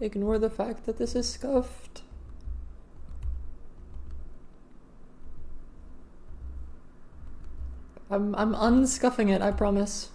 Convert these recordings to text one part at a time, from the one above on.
ignore the fact that this is scuffed. I'm unscuffing it, I promise.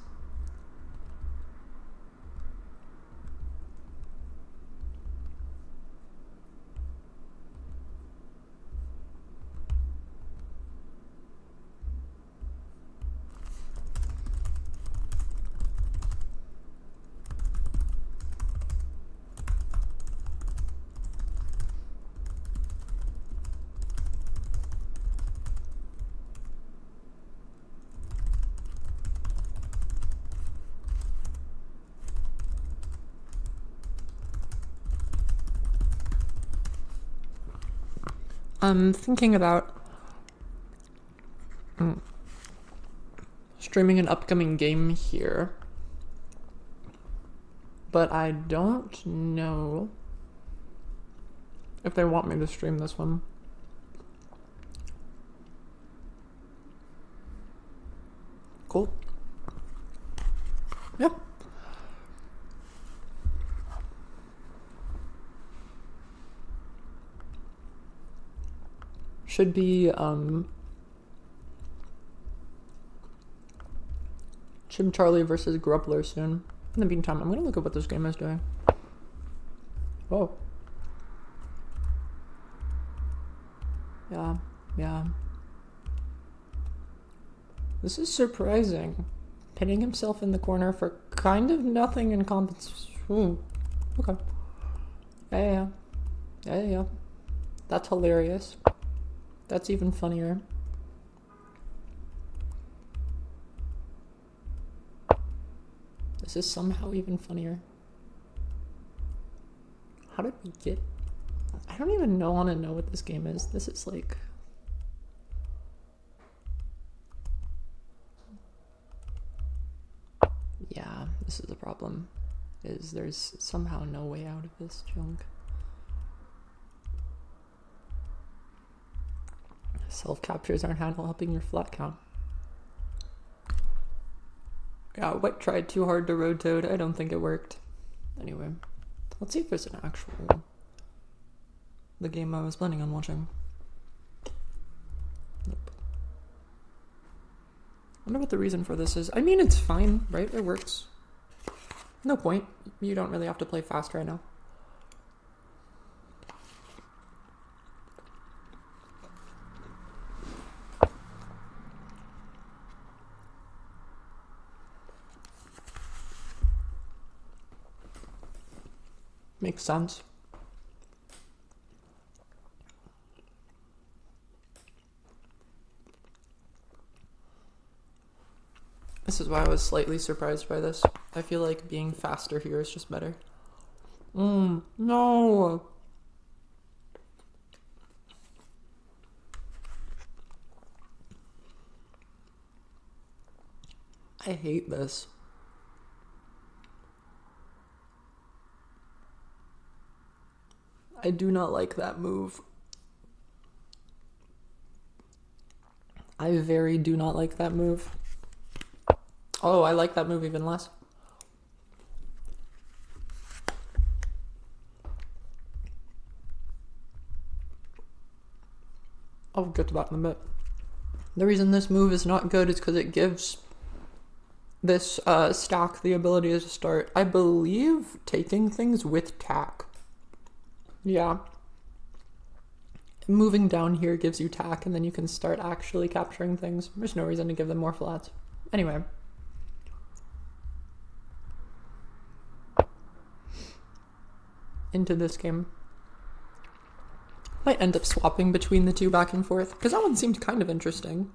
I'm thinking about streaming an upcoming game here, but I don't know if they want me to stream this one. Cool. Yeah. Should be ChimCharlie versus Gruppler soon. In the meantime, I'm gonna look at what this game is doing. Whoa. Yeah. This is surprising. Pinning himself in the corner for kind of nothing in compensation. Okay. Yeah. That's hilarious. That's even funnier. This is somehow even funnier. How did we get... I don't even want to know what this game is. This is like... Yeah, this is the problem. Is there's somehow no way out of this junk. Self-captures aren't helping your flat count. Yeah, White tried too hard to road toad. I don't think it worked. Anyway, let's see if there's an actual... the game I was planning on watching. Nope. I wonder what the reason for this is. I mean, it's fine, right? It works. No point. You don't really have to play fast right now. Makes sense. This is why I was slightly surprised by this. I feel like being faster here is just better. No! I hate this. I do not like that move. I very do not like that move. Oh, I like that move even less. I'll get to that in a bit. The reason this move is not good is because it gives this stack the ability to start, I believe, taking things with tack. Yeah. Moving down here gives you tack, and then you can start actually capturing things. There's no reason to give them more flats. Anyway. Into this game. Might end up swapping between the two back and forth, because that one seemed kind of interesting.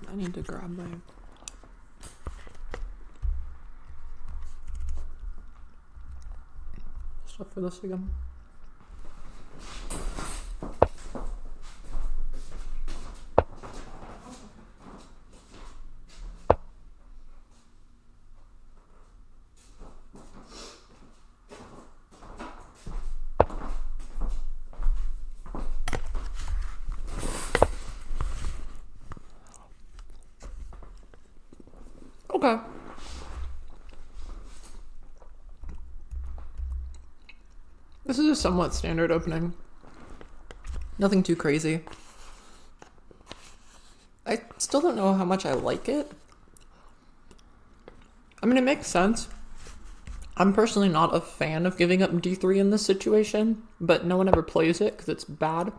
I need to grab my stuff for this again. Okay. This is a somewhat standard opening. Nothing too crazy. I still don't know how much I like it. I mean, it makes sense. I'm personally not a fan of giving up d3 in this situation, but no one ever plays it because it's bad.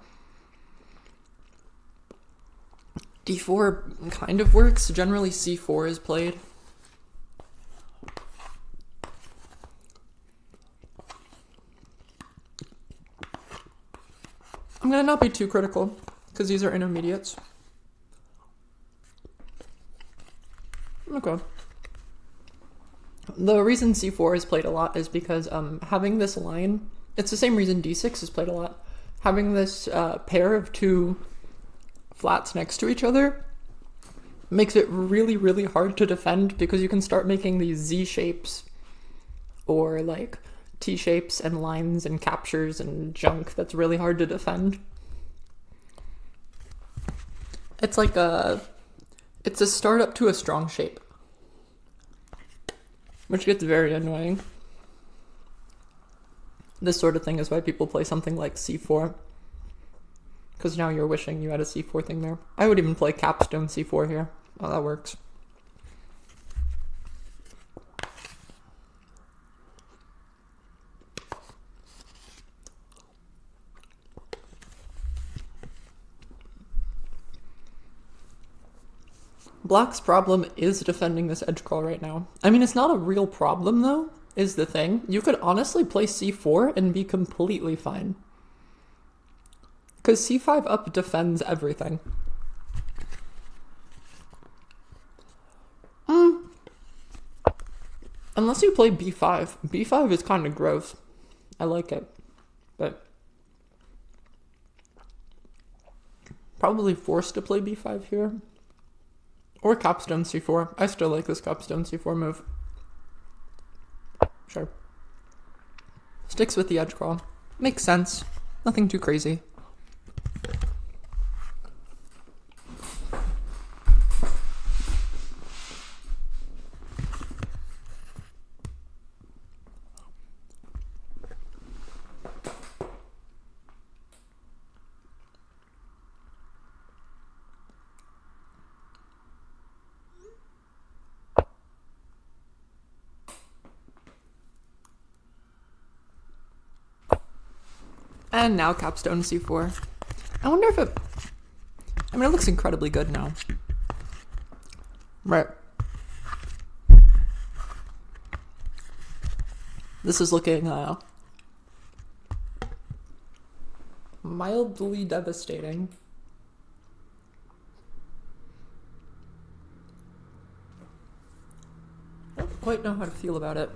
d4 kind of works. Generally, c4 is played. I'm gonna not be too critical because these are intermediates. Okay. The reason c4 is played a lot is because having this line, it's the same reason d6 is played a lot. Having this pair of two flats next to each other makes it really, really hard to defend because you can start making these Z shapes or like T shapes and lines and captures and junk that's really hard to defend. It's like it's a startup to a strong shape, which gets very annoying. This sort of thing is why people play something like c4, because now you're wishing you had a c4 thing there. I would even play capstone c4 here. Oh, that works. Black's problem is defending this edge call right now. I mean, it's not a real problem, though, is the thing. You could honestly play c4 and be completely fine. Because c5 up defends everything. Unless you play b5. b5 is kind of gross. I like it. But probably forced to play b5 here. Or capstone c4. I still like this capstone c4 move. Sure. Sticks with the edge crawl. Makes sense. Nothing too crazy. And now capstone c4. I wonder if it... I mean, it looks incredibly good now. Right. This is looking mildly devastating. I don't quite know how to feel about it.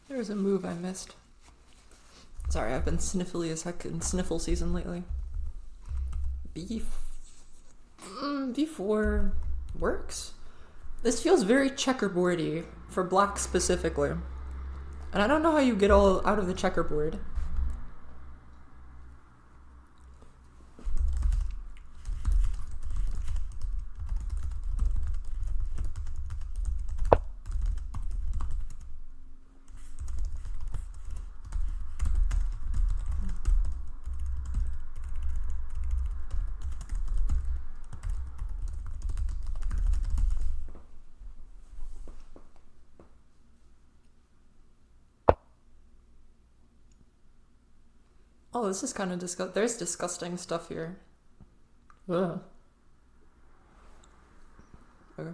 There's a move I missed. Sorry, I've been sniffly as heck in sniffle season lately. B4 works. This feels very checkerboardy for black specifically. And I don't know how you get all out of the checkerboard. Oh, this is kind of there's disgusting stuff here. Ugh. Okay.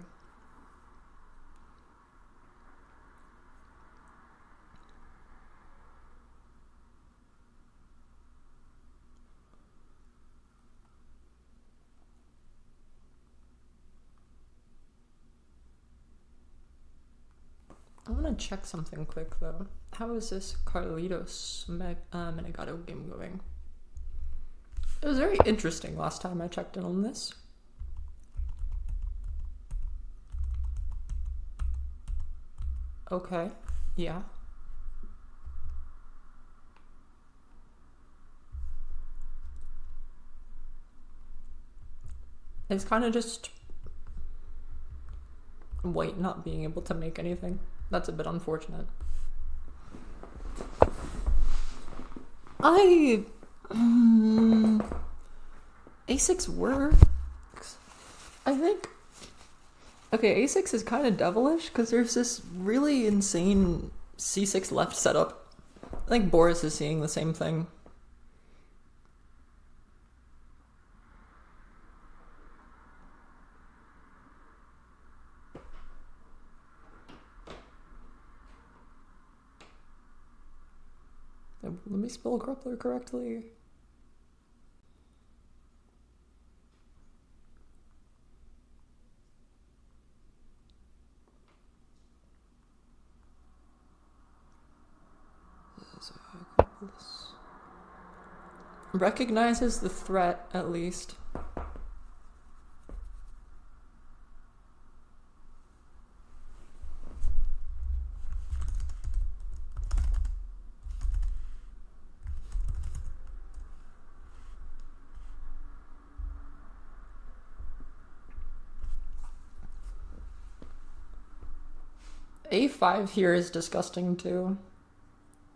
I want to check something quick though. How is this Carlitos Menegado game going? It was very interesting last time I checked in on this. Okay, yeah. It's kind of just white not being able to make anything. That's a bit unfortunate. A6 works. I think. Okay, A6 is kind of devilish because there's this really insane C6 left setup. I think Boris is seeing the same thing. Let me spell gruppler correctly. Recognizes the threat, at least. A5 here is disgusting too.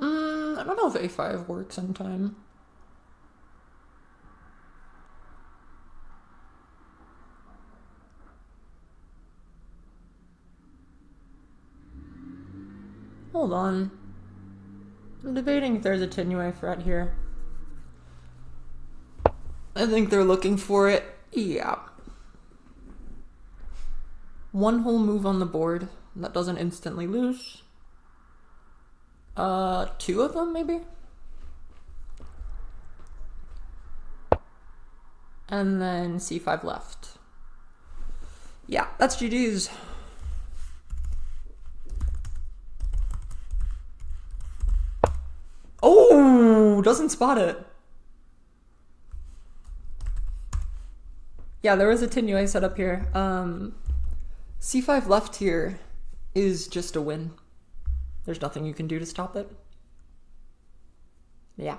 I don't know if A5 works in time. Hold on. I'm debating if there's a Tinue threat here. I think they're looking for it. Yeah. One whole move on the board. That doesn't instantly lose. Two of them, maybe? And then C5 left. Yeah, that's GG's. Oh, doesn't spot it. Yeah, there was a Tinue set up here. C5 left here is just a win. There's nothing you can do to stop it. Yeah.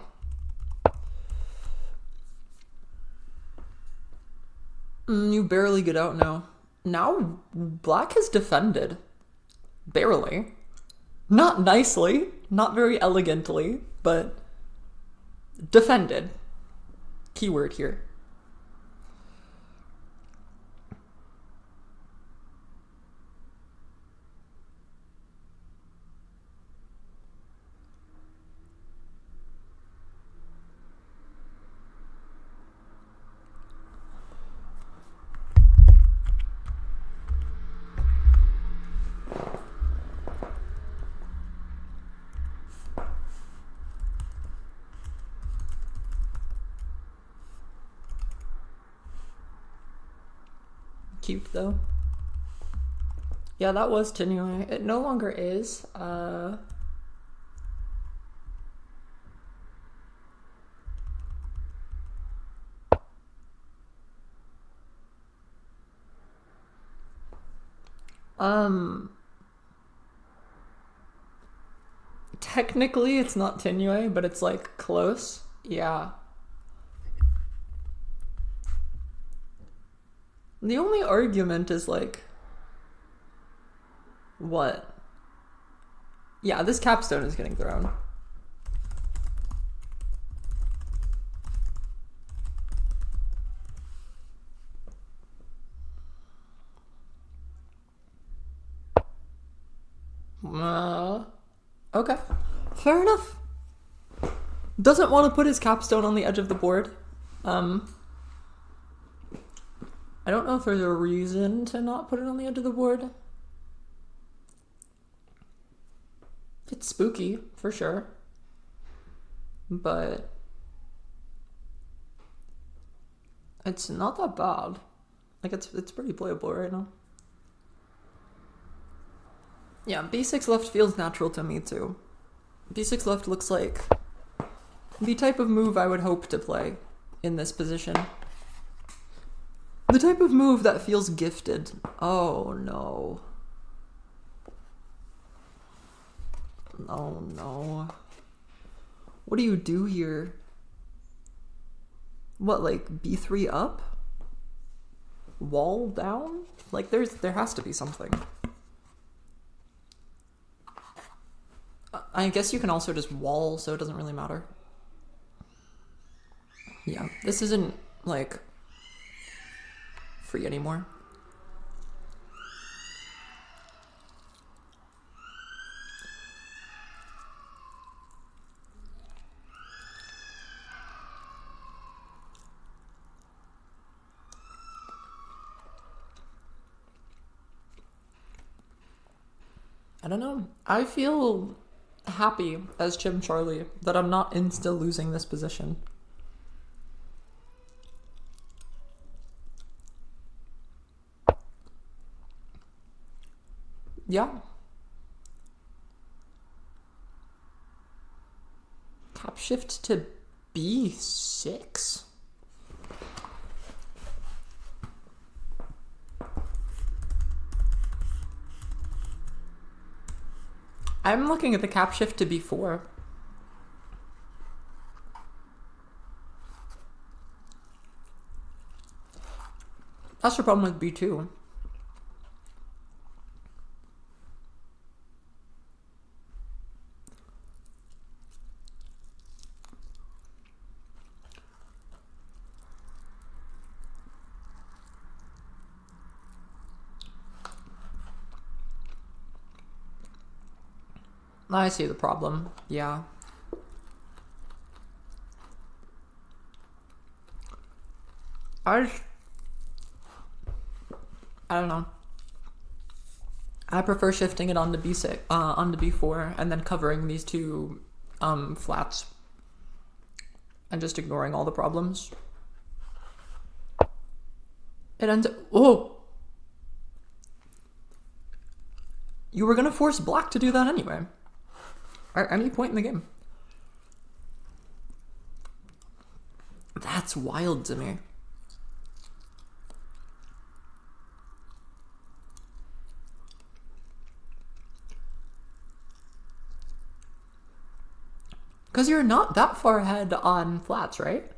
You barely get out now. Now black has defended. Barely. Not nicely, not very elegantly, but defended. Keyword here. Cute though. Yeah, that was Tinue. It no longer is. Technically it's not Tinue, but it's like close. Yeah. The only argument is like, what? Yeah, this capstone is getting thrown. Okay, fair enough. doesn't want to put his capstone on the edge of the board. I don't know if there's a reason to not put it on the edge of the board. It's spooky, for sure. But it's not that bad. Like, it's pretty playable right now. Yeah, b6 left feels natural to me, too. b6 left looks like the type of move I would hope to play in this position. The type of move that feels gifted. Oh, no. Oh, no. What do you do here? What, like, b3 up? Wall down? Like, there has to be something. I guess you can also just wall, so it doesn't really matter. Yeah, this isn't, like, free anymore. I don't know. I feel happy as ChimCharlie that I'm not insta losing this position. Yeah. Cap shift to b6? I'm looking at the cap shift to b4. That's the problem with b2. I see the problem, yeah. I don't know. I prefer shifting it onto b6, onto b4, and then covering these two flats, and just ignoring all the problems. It ends. Oh, you were gonna force black to do that anyway. At any point in the game. That's wild to me. Because you're not that far ahead on flats, right?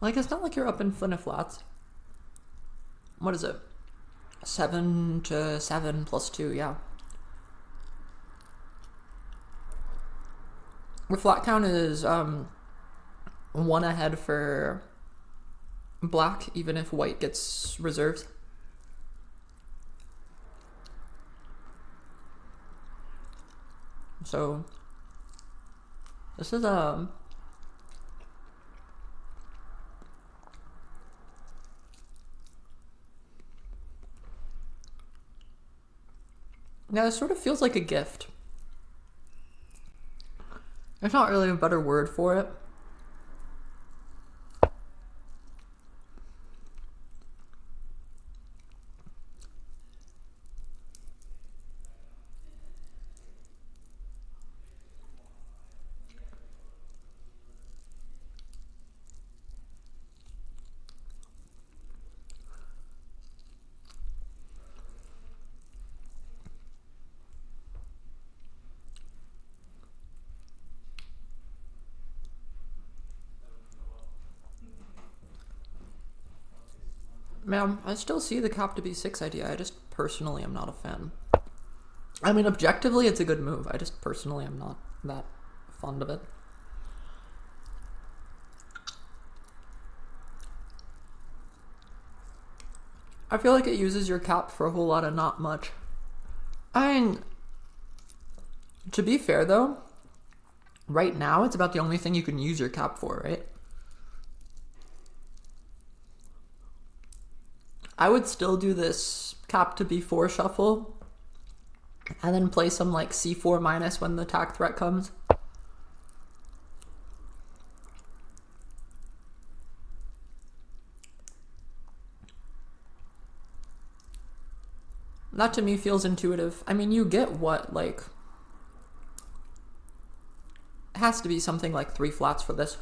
Like, it's not like you're up in Flynn flats. What is it? 7 to 7 plus 2, yeah. Your flat count is 1 ahead for black, even if white gets reserved. So this is yeah, it sort of feels like a gift. There's not really a better word for it. Man, I still see the cap to b6 idea. I just personally am not a fan. I mean, objectively, it's a good move. I just personally am not that fond of it. I feel like it uses your cap for a whole lot of not much. I mean, to be fair though, right now it's about the only thing you can use your cap for, right? I would still do this cap to b4 shuffle and then play some like c4 minus when the attack threat comes. That to me feels intuitive. I mean, you get what, like, it has to be something like 3 flats for this.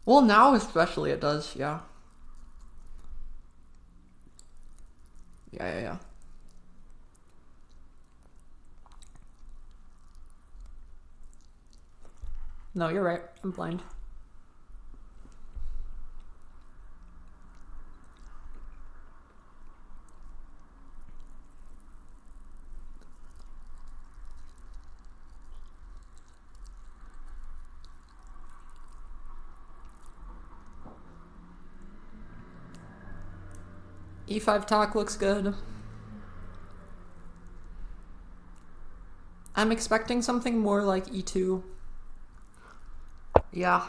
Well, now especially it does, yeah. Yeah. No, you're right. I'm blind. E5 tack looks good. I'm expecting something more like E2. Yeah.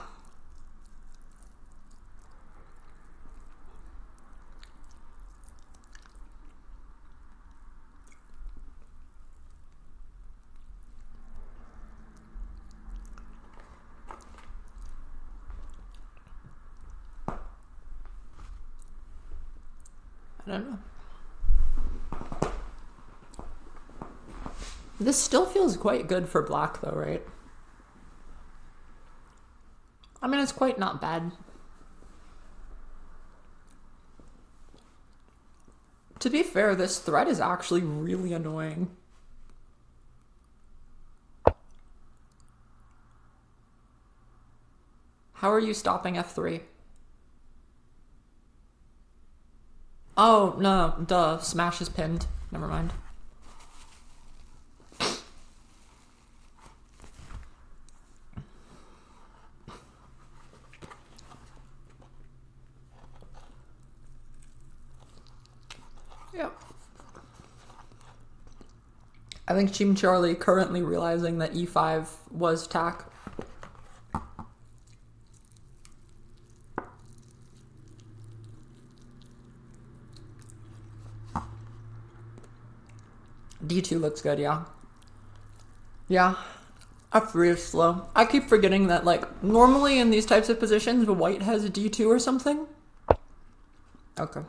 I don't know. This still feels quite good for black though, right? I mean, it's quite not bad. To be fair, this threat is actually really annoying. How are you stopping f3? Oh, no, duh. Smash is pinned. Never mind. Yep. I think ChimCharlie currently realizing that e5 was tack. D2 looks good, yeah. Yeah. F3 is slow. I keep forgetting that, like, normally in these types of positions, white has a D2 or something. Okay.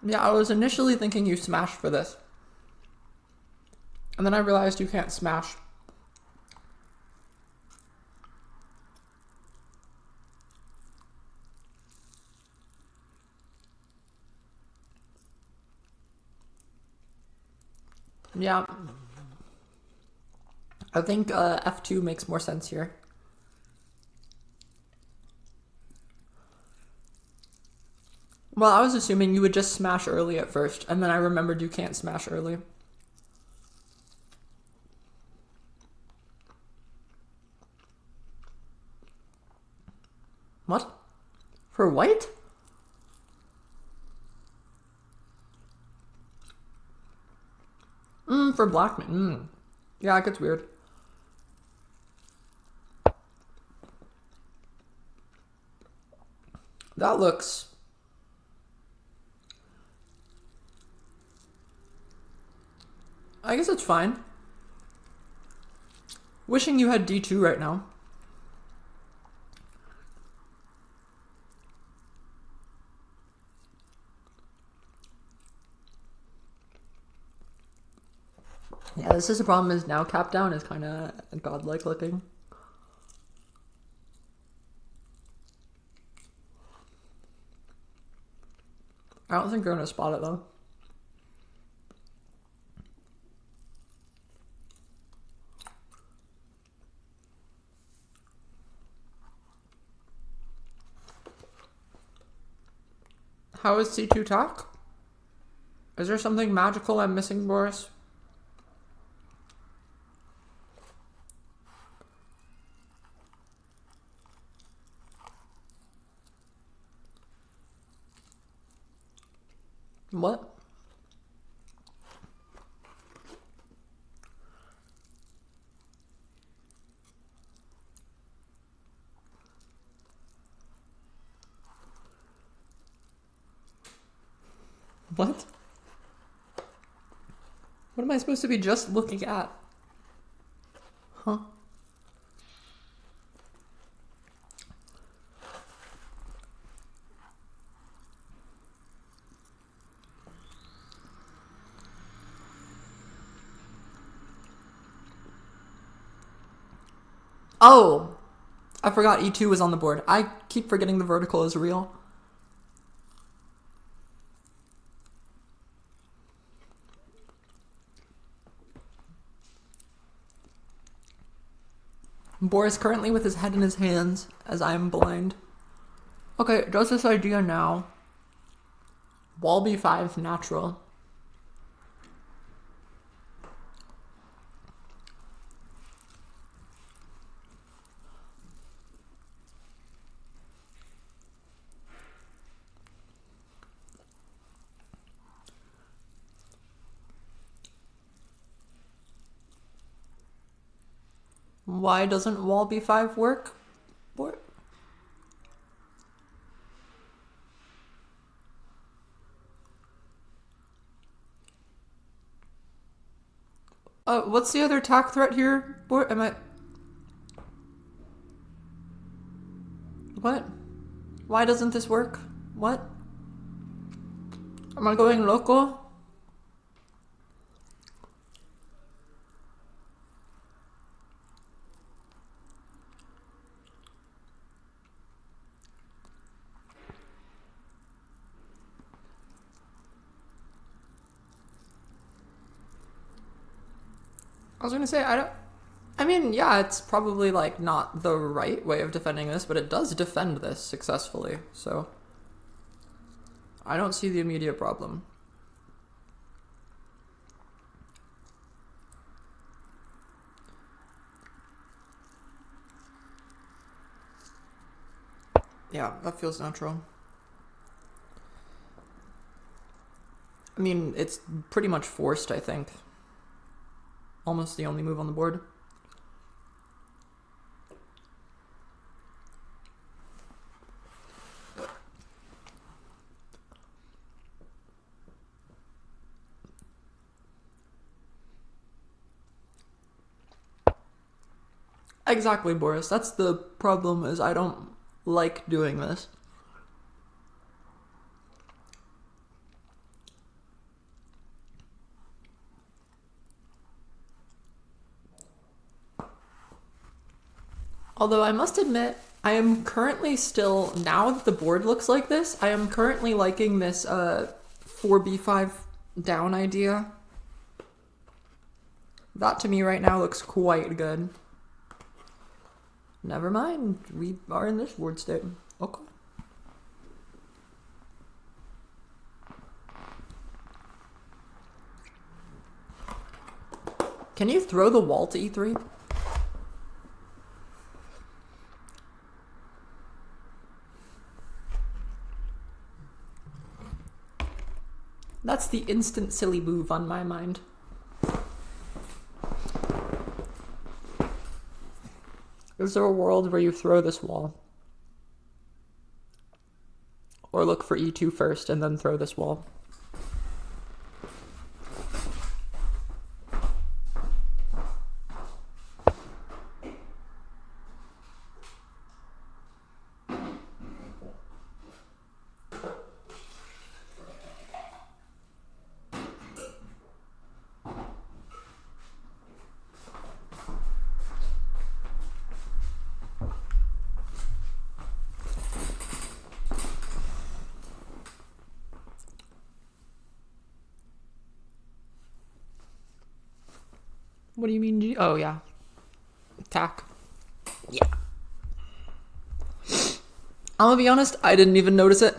Yeah, I was initially thinking you smash for this. And then I realized you can't smash. Yeah. I think f2 makes more sense here. Well, I was assuming you would just smash early at first, and then I remembered you can't smash early. What? For white? For black. Yeah, it gets weird. That looks... I guess it's fine. Wishing you had D2 right now. Yeah, this is the problem, is now cap down is kind of godlike looking. I don't think they're gonna spot it though. How is C2 tack? Is there something magical I'm missing, Boris? What? What? What am I supposed to be just looking at? Huh? Oh! I forgot E2 was on the board. I keep forgetting the vertical is real. Boris currently with his head in his hands, as I am blind. Okay, does this idea now. Wall B5 natural. Why doesn't wall B5 work? What? What's the other attack threat here? What am I? What? Why doesn't this work? What? Am I going local? I was gonna say, I mean, yeah, it's probably, like, not the right way of defending this, but it does defend this successfully, so I don't see the immediate problem. Yeah, that feels natural. I mean, it's pretty much forced, I think. Almost the only move on the board. Exactly, Boris. That's the problem, is I don't like doing this. Although I must admit, I am currently still, now that the board looks like this, I am currently liking this 4b5 down idea. That to me right now looks quite good. Never mind, we are in this board state. Okay. Can you throw the wall to e3? That's the instant silly move on my mind. Is there a world where you throw this wall? Or look for e2 first and then throw this wall? What do you mean G? Oh, yeah. Tack. Yeah. I'm gonna be honest, I didn't even notice it.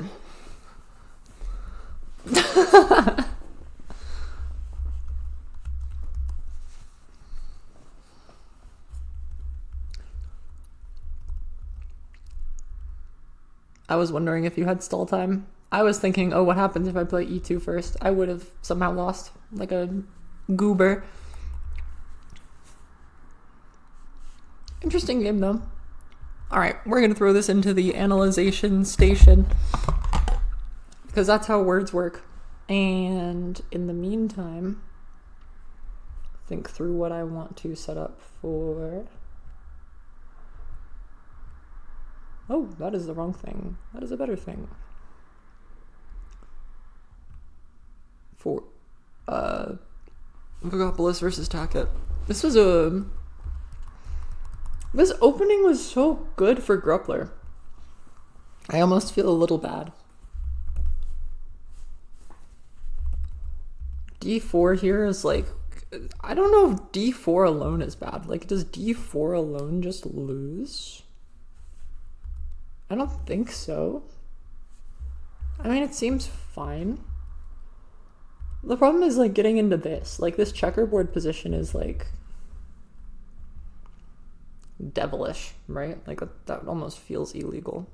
I was wondering if you had stall time. I was thinking, oh, what happens if I play e2 first? I would have somehow lost, like a goober. Interesting game, though. Alright, we're going to throw this into the analyzation station, because that's how words work. And in the meantime, think through what I want to set up for... Oh, that is the wrong thing. That is a better thing. For Vogopolis versus Taket. This opening was so good for gruppler. I almost feel a little bad. D4 here is like, I don't know if D4 alone is bad. Like, does D4 alone just lose? I don't think so. I mean, it seems fine. The problem is, like, getting into this. Like, this checkerboard position is, like, devilish, right? Like, that almost feels illegal.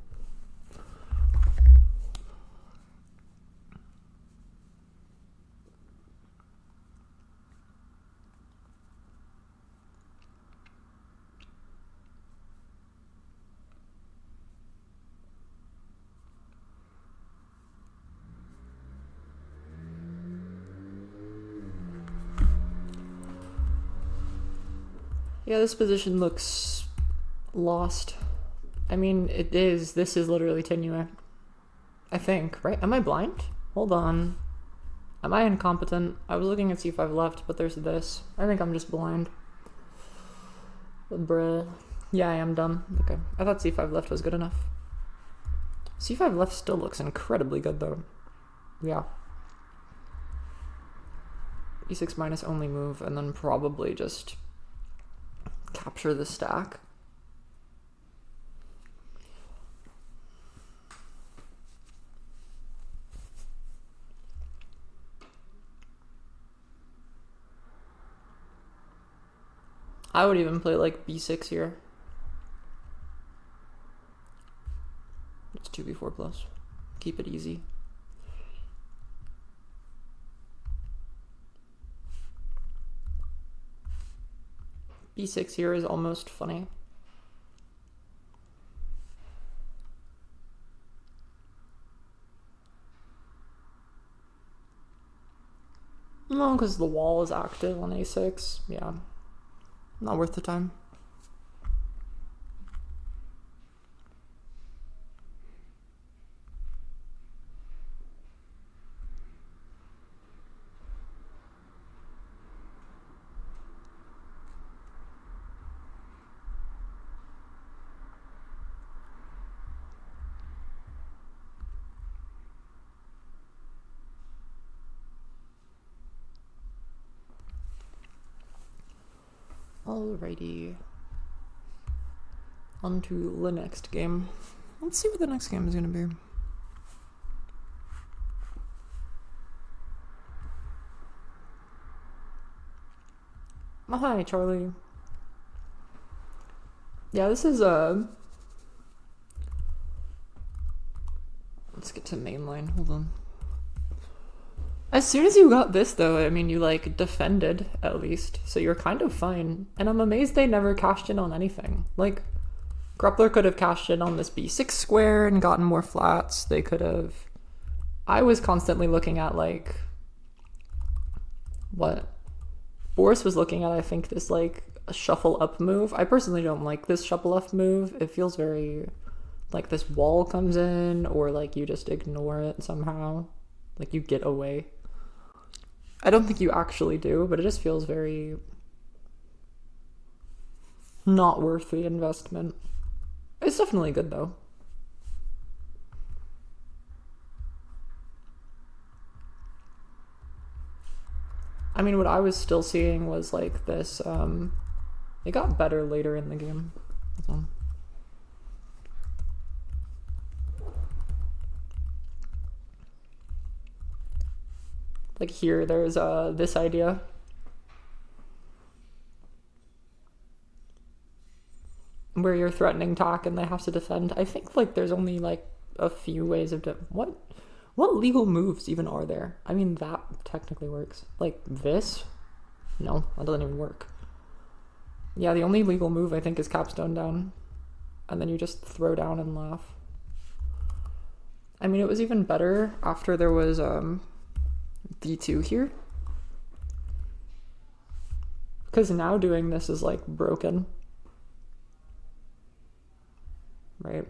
Yeah, this position looks lost. I mean, it is. This is literally Tenue. I think, right? Am I blind? Hold on. Am I incompetent? I was looking at c5 left, but there's this. I think I'm just blind. Bruh. Yeah, I am dumb. Okay. I thought c5 left was good enough. c5 left still looks incredibly good, though. Yeah. e6 minus only move, and then probably just capture the stack. I would even play like b6 here. It's 2b4 plus. Keep it easy. b6 here is almost funny. No, because the wall is active on a6. Yeah. Not worth the time. Alrighty. On to the next game. Let's see what the next game is going to be. Oh, hi, Charlie. Yeah, this is let's get to mainline. Hold on. As soon as you got this, though, I mean, you, like, defended, at least, so you're kind of fine. And I'm amazed they never cashed in on anything. Like, gruppler could have cashed in on this b6 square and gotten more flats. They could have... I was constantly looking at, like... What? Boris was looking at, I think, this, like, a shuffle up move. I personally don't like this shuffle up move. It feels very... like this wall comes in, or, like, you just ignore it somehow. Like, you get away. I don't think you actually do, but it just feels very not worth the investment. It's definitely good, though. I mean, what I was still seeing was, like, this, it got better later in the game. So. Like here, there's this idea. Where you're threatening Tak and they have to defend. I think like there's only like a few ways of what legal moves even are there? I mean, that technically works. Like this? No, that doesn't even work. Yeah, the only legal move I think is capstone down. And then you just throw down and laugh. I mean, it was even better after there was d2 here. Because now doing this is like broken. Right?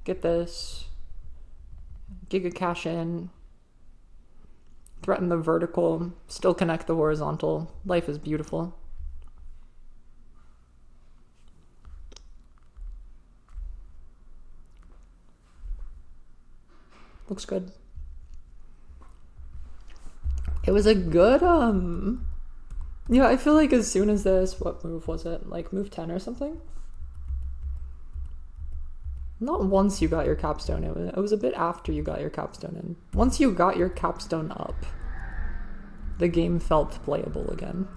Get this. Giga cash in. Threaten the vertical. Still connect the horizontal. Life is beautiful. Looks good. It was a good, yeah, I feel like as soon as this, what move was it? Like move 10 or something? Not once you got your capstone, it was a bit after you got your capstone in. Once you got your capstone up, the game felt playable again.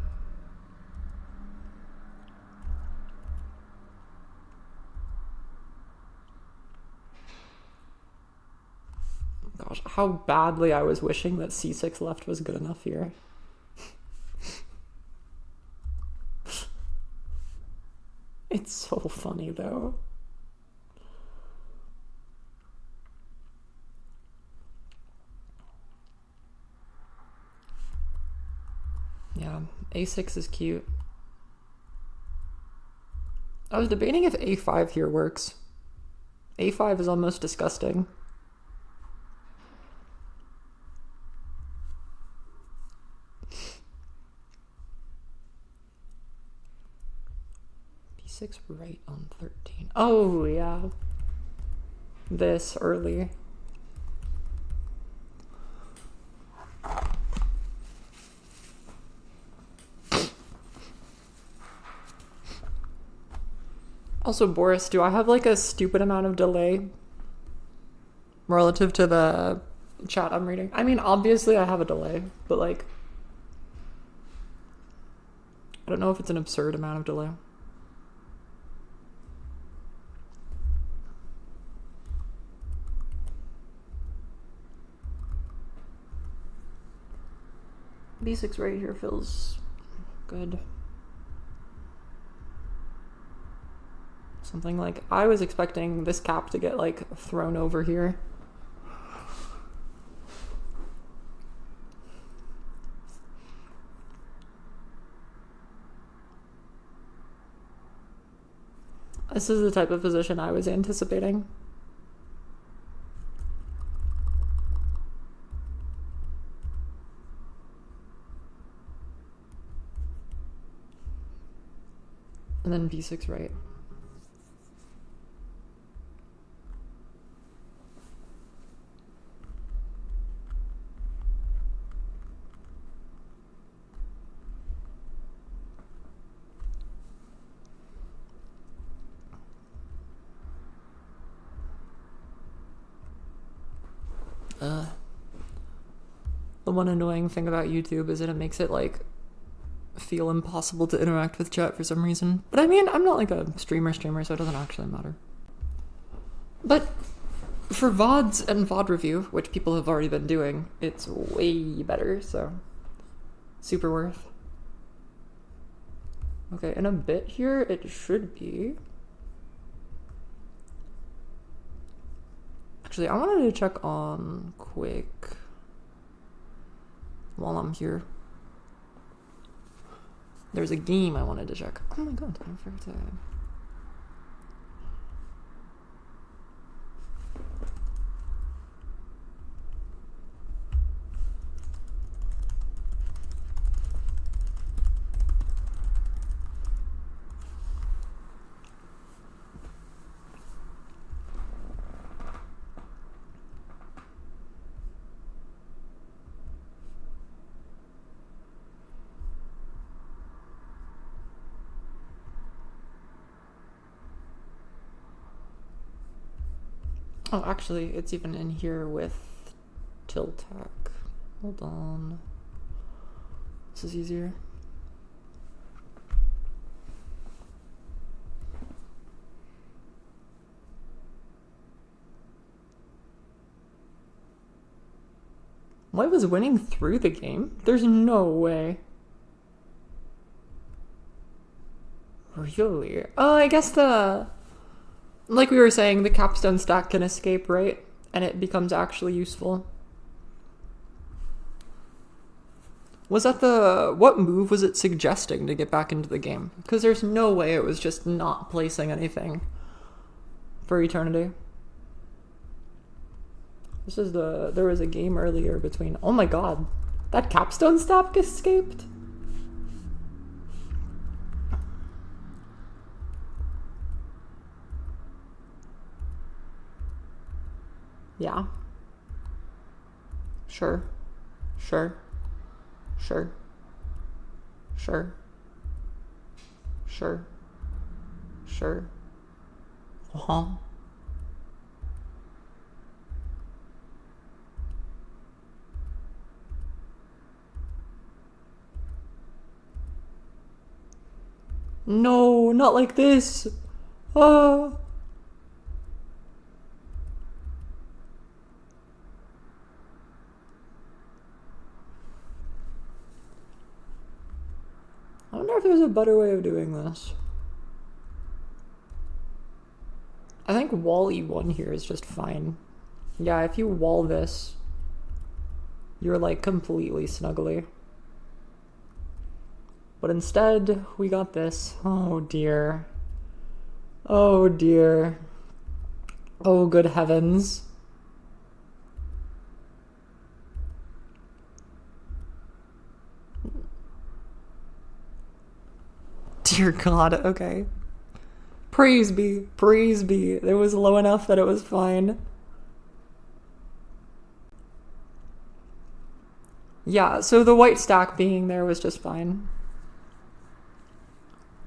Gosh, how badly I was wishing that c6 left was good enough here. It's so funny though. Yeah, a6 is cute. I was debating if a5 here works. a5 is almost disgusting. b6 right on 13. Oh, yeah. This early. Also, Boris, do I have like a stupid amount of delay relative to the chat I'm reading? I mean, obviously I have a delay, but like, I don't know if it's an absurd amount of delay. b6 right here feels good. Something like, I was expecting this cap to get like thrown over here. This is the type of position I was anticipating. And then b6 right. The one annoying thing about YouTube is that it makes it like feel impossible to interact with chat for some reason. But I mean, I'm not like a streamer, so it doesn't actually matter. But for VODs and VOD review, which people have already been doing, it's way better, so super worth. Okay, in a bit here, it should be. Actually, I wanted to check on quick while I'm here. There's a game I wanted to check. Oh my god, I forgot to. Oh, actually, it's even in here with tiltac. Hold on. This is easier. White was winning through the game? There's no way. Really? Oh, I guess like we were saying, the capstone stack can escape, right? And it becomes actually useful. Was that what move was it suggesting to get back into the game? Because there's no way it was just not placing anything for Eternity. There was a game earlier between, oh my god, that capstone stack escaped? Yeah. Sure. Sure. Sure. Sure. Sure. Sure. Uh-huh. No, not like this. Ah. I wonder if there's a better way of doing this. I think wall E1 here is just fine. Yeah, if you wall this, you're like completely snuggly. But instead, we got this. Oh dear. Oh dear. Oh good heavens. Dear God, okay. Praise be, praise be. It was low enough that it was fine. Yeah, so the white stack being there was just fine.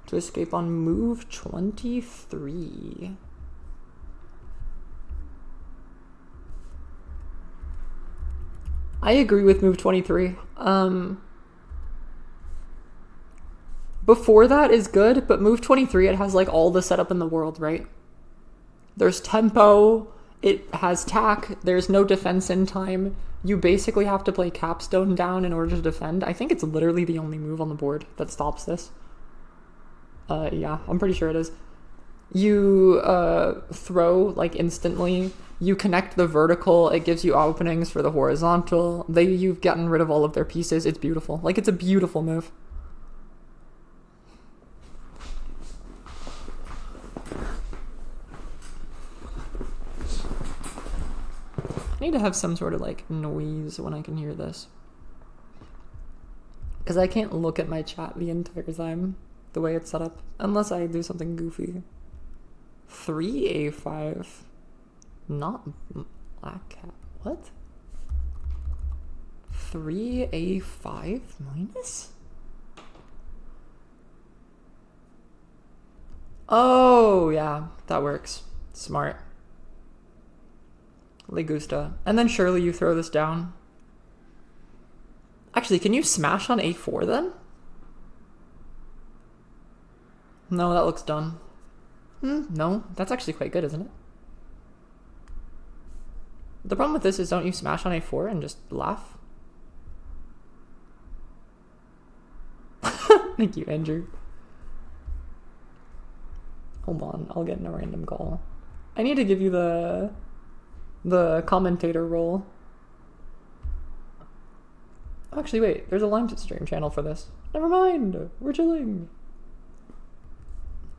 To escape on move 23. I agree with move 23. Before that is good, but move 23, it has like all the setup in the world, right? There's tempo, it has tack, there's no defense in time. You basically have to play capstone down in order to defend. I think it's literally the only move on the board that stops this. Yeah, I'm pretty sure it is. You throw like instantly. You connect the vertical. It gives you openings for the horizontal. You've gotten rid of all of their pieces. It's beautiful. Like, it's a beautiful move. I need to have some sort of like noise when I can hear this. Because I can't look at my chat the entire time. The way it's set up, unless I do something goofy. 3A5, not black cat. What? 3A5 minus? Oh yeah, that works. Smart. Legusta, and then surely you throw this down. Actually, can you smash on A4 then? No, that looks done. No, that's actually quite good, isn't it? The problem with this is, don't you smash on A4 and just laugh? Thank you, Andrew. Hold on, I'll get in a random call. I need to give you the commentator role. Actually, wait, there's a live stream channel for this. Never mind, we're chilling.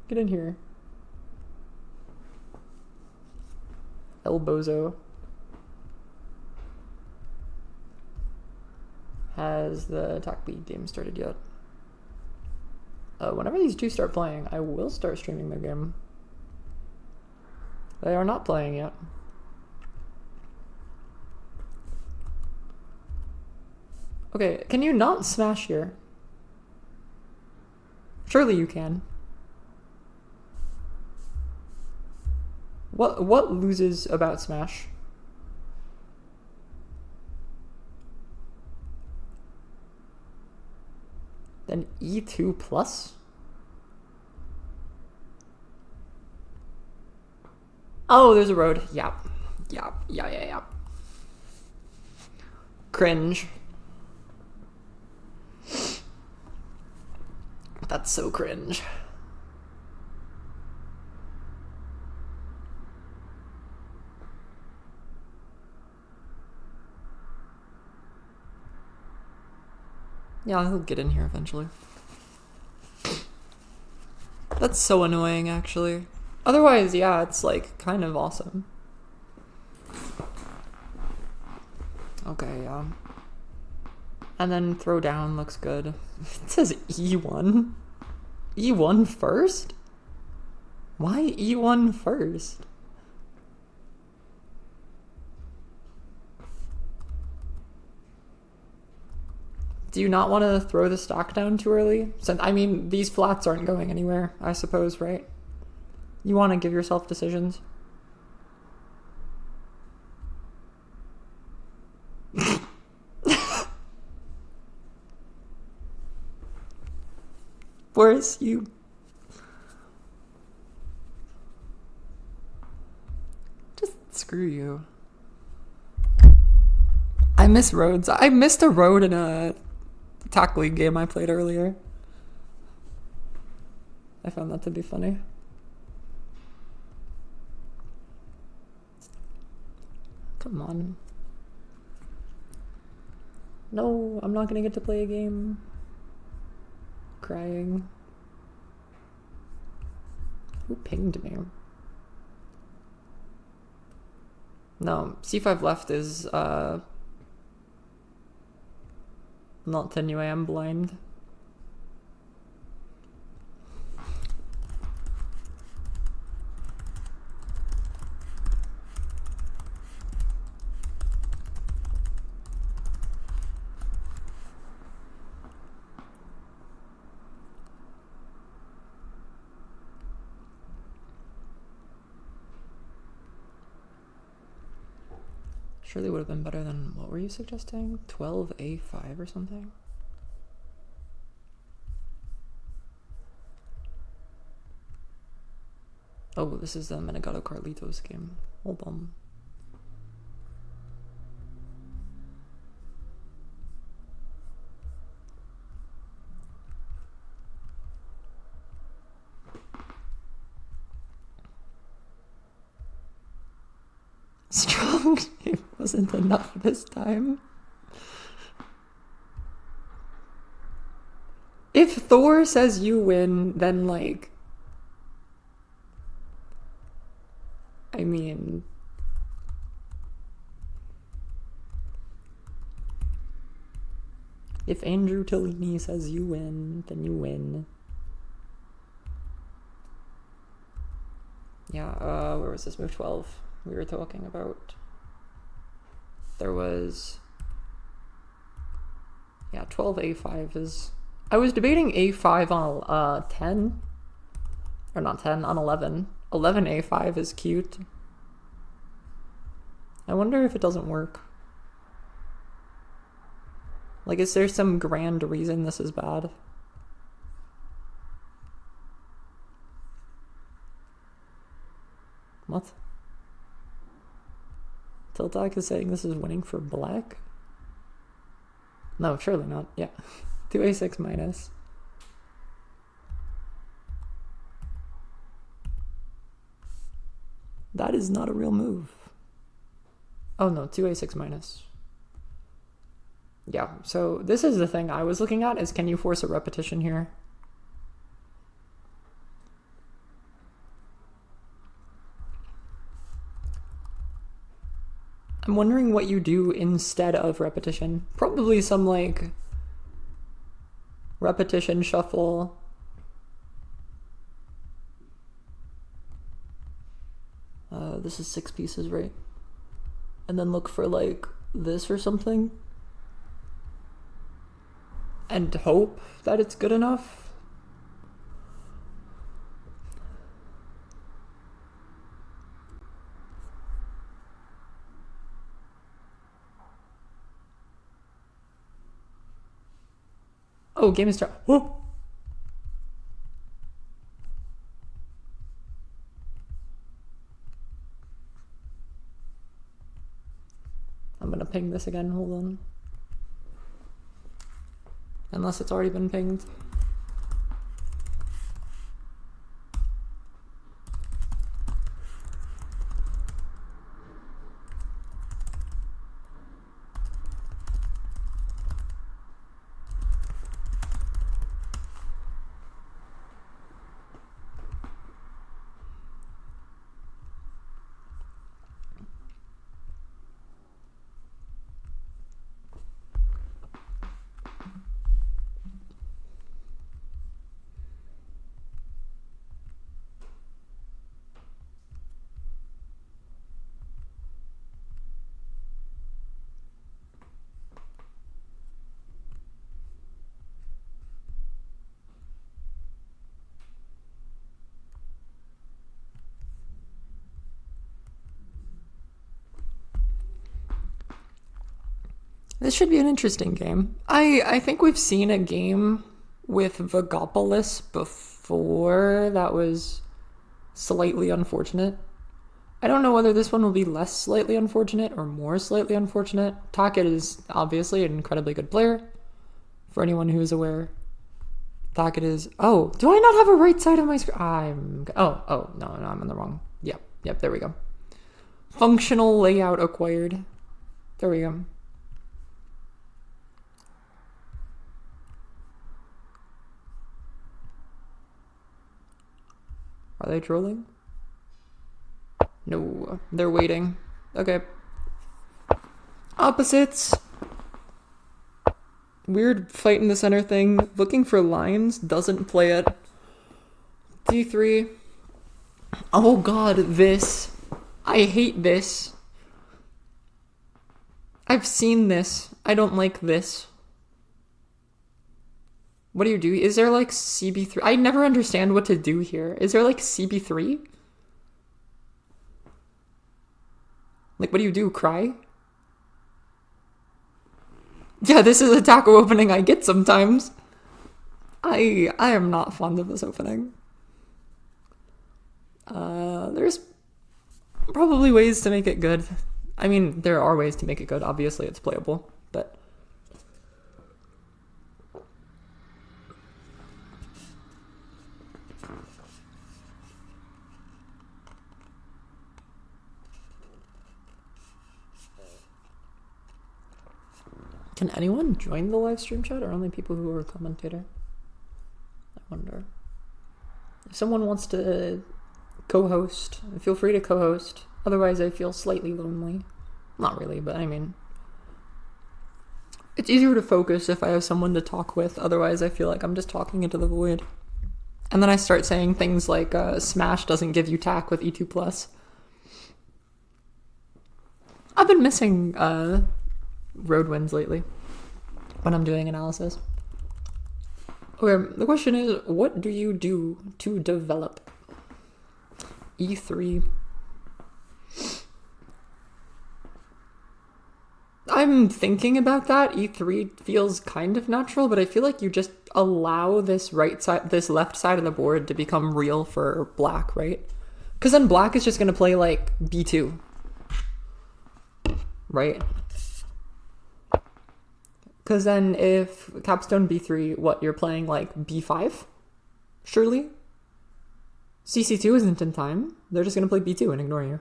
Get in here. El Bozo. Has the attack beat game started yet? Whenever these two start playing, I will start streaming their game. They are not playing yet. Okay, can you not smash here? Surely you can. What loses about smash? Then E2 plus? Oh, there's a road. Yeah. Cringe. That's so cringe. Yeah, he'll get in here eventually. That's so annoying, actually. Otherwise, yeah, it's like kind of awesome. Okay, yeah. And then throw down looks good. It says E1. E1 first? Why E1 first? Do you not want to throw the stock down too early? So, I mean, these flats aren't going anywhere, I suppose, right? You want to give yourself decisions. Boris, you... Just screw you. I miss roads. I missed a road in a Tack League game I played earlier. I found that to be funny. Come on. No, I'm not gonna get to play a game. Crying. Who pinged me? No, C5 left is not 10 UAM blind. Surely would have been better than, what were you suggesting? 12A5 or something? Oh, this is the Menegado Carlitos game. Hold on. Strong it wasn't enough this time. If Thor says you win, then like... I mean... If Andrew Tellini says you win, then you win. Yeah, where was this move 12? We were talking about. There was, yeah, 12A5 is, I was debating A5 on 10, or not 10, on 11. 11A5 is cute. I wonder if it doesn't work. Like, is there some grand reason this is bad? What? Tiltak is saying this is winning for black? No, surely not. Yeah. 2A6 minus. That is not a real move. Oh no, 2A6 minus. Yeah, so this is the thing I was looking at, is can you force a repetition here? I'm wondering what you do instead of repetition. Probably some, like, repetition shuffle. This is 6 pieces, right? And then look for, like, this or something. And hope that it's good enough. Oh, game is start. Whoa. I'm gonna ping this again, hold on. unless it's already been pinged. This should be an interesting game. I think we've seen a game with Vogopolis before that was slightly unfortunate. I don't know whether this one will be less slightly unfortunate or more slightly unfortunate. Taket is obviously an incredibly good player. For anyone who is aware, Taket is... Oh, do I not have a right side of my screen? No, I'm in the wrong... Yep, there we go. Functional layout acquired. There we go. Are they trolling? No, they're waiting. Okay. Opposites. Weird fight in the center thing. Looking for lines. Doesn't play it. D3. Oh god, this. I hate this. I've seen this. I don't like this. What do you do? Is there like CB3? I never understand what to do here. Is there like CB3? Like, what do you do? Cry? Yeah, this is a taco opening I get sometimes. I am not fond of this opening. There's probably ways to make it good. I mean, there are ways to make it good. Obviously, it's playable, but... Can anyone join the live stream chat, or only people who are a commentator? I wonder. If someone wants to co-host, feel free to co-host. Otherwise, I feel slightly lonely. Not really, but I mean... It's easier to focus if I have someone to talk with. Otherwise, I feel like I'm just talking into the void. And then I start saying things like, Smash doesn't give you tack with E2+. I've been missing, road wins lately when I'm doing analysis. Okay, the question is, what do you do to develop? E3. I'm thinking about that. E3 feels kind of natural, but I feel like you just allow this left side of the board to become real for black, right? Because then black is just going to play like B2. Right? Because then if capstone B3, what, you're playing like B5? Surely? CC2 isn't in time. They're just going to play B2 and ignore you.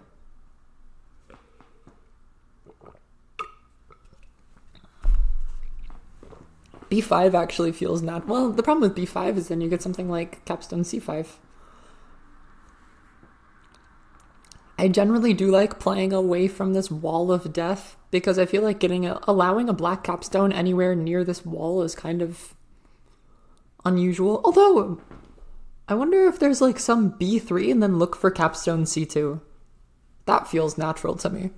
B5 actually feels not... Well, the problem with B5 is then you get something like capstone C5. I generally do like playing away from this wall of death because I feel like allowing a black capstone anywhere near this wall is kind of unusual. Although, I wonder if there's like some B3 and then look for capstone C2. That feels natural to me.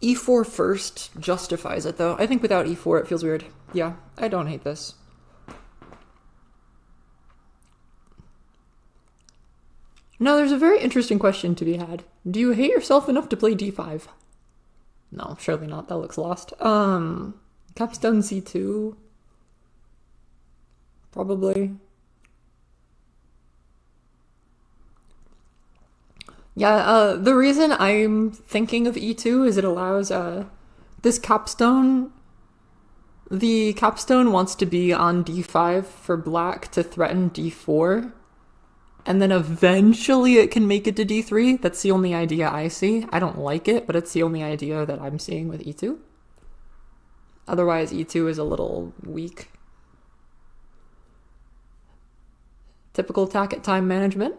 E4 first justifies it though. I think without E4 it feels weird. Yeah, I don't hate this. No, there's a very interesting question to be had. Do you hate yourself enough to play D5? No, surely not. That looks lost. Capstone C2? Probably. Yeah, the reason I'm thinking of e2 is it allows this capstone. The capstone wants to be on d5 for black to threaten d4, and then eventually it can make it to d3. That's the only idea I see. I don't like it, but it's the only idea that I'm seeing with e2. Otherwise, e2 is a little weak. Typical Taket time management.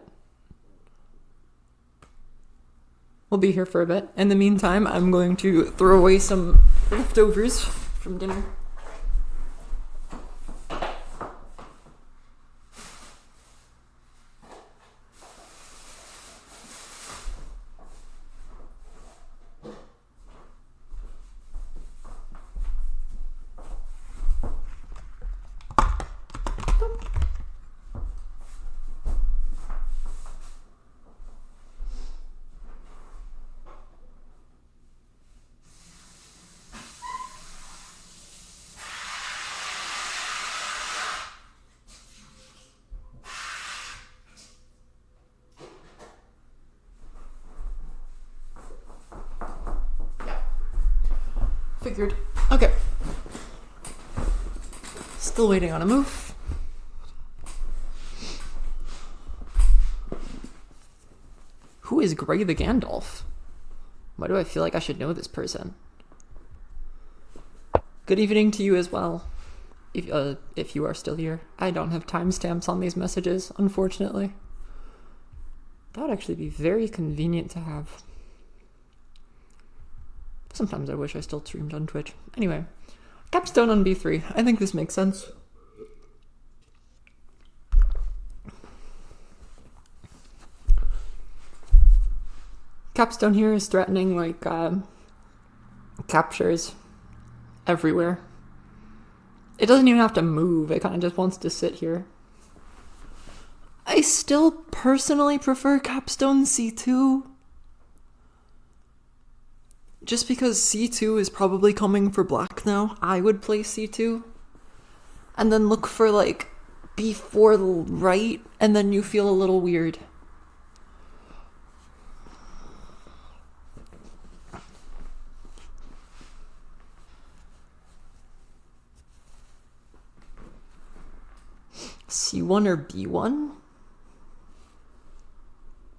We'll be here for a bit. In the meantime, I'm going to throw away some leftovers from dinner. Figured. Okay. Still waiting on a move. Who is Gray the Gandalf? Why do I feel like I should know this person? Good evening to you as well. If you are still here. I don't have timestamps on these messages, unfortunately. That would actually be very convenient to have. Sometimes I wish I still streamed on Twitch. Anyway, capstone on b3. I think this makes sense. Capstone here is threatening, like, captures everywhere. It doesn't even have to move. It kind of just wants to sit here. I still personally prefer capstone c2. Just because c2 is probably coming for black now, I would play c2. And then look for, like, b4 right, and then you feel a little weird. c1 or b1?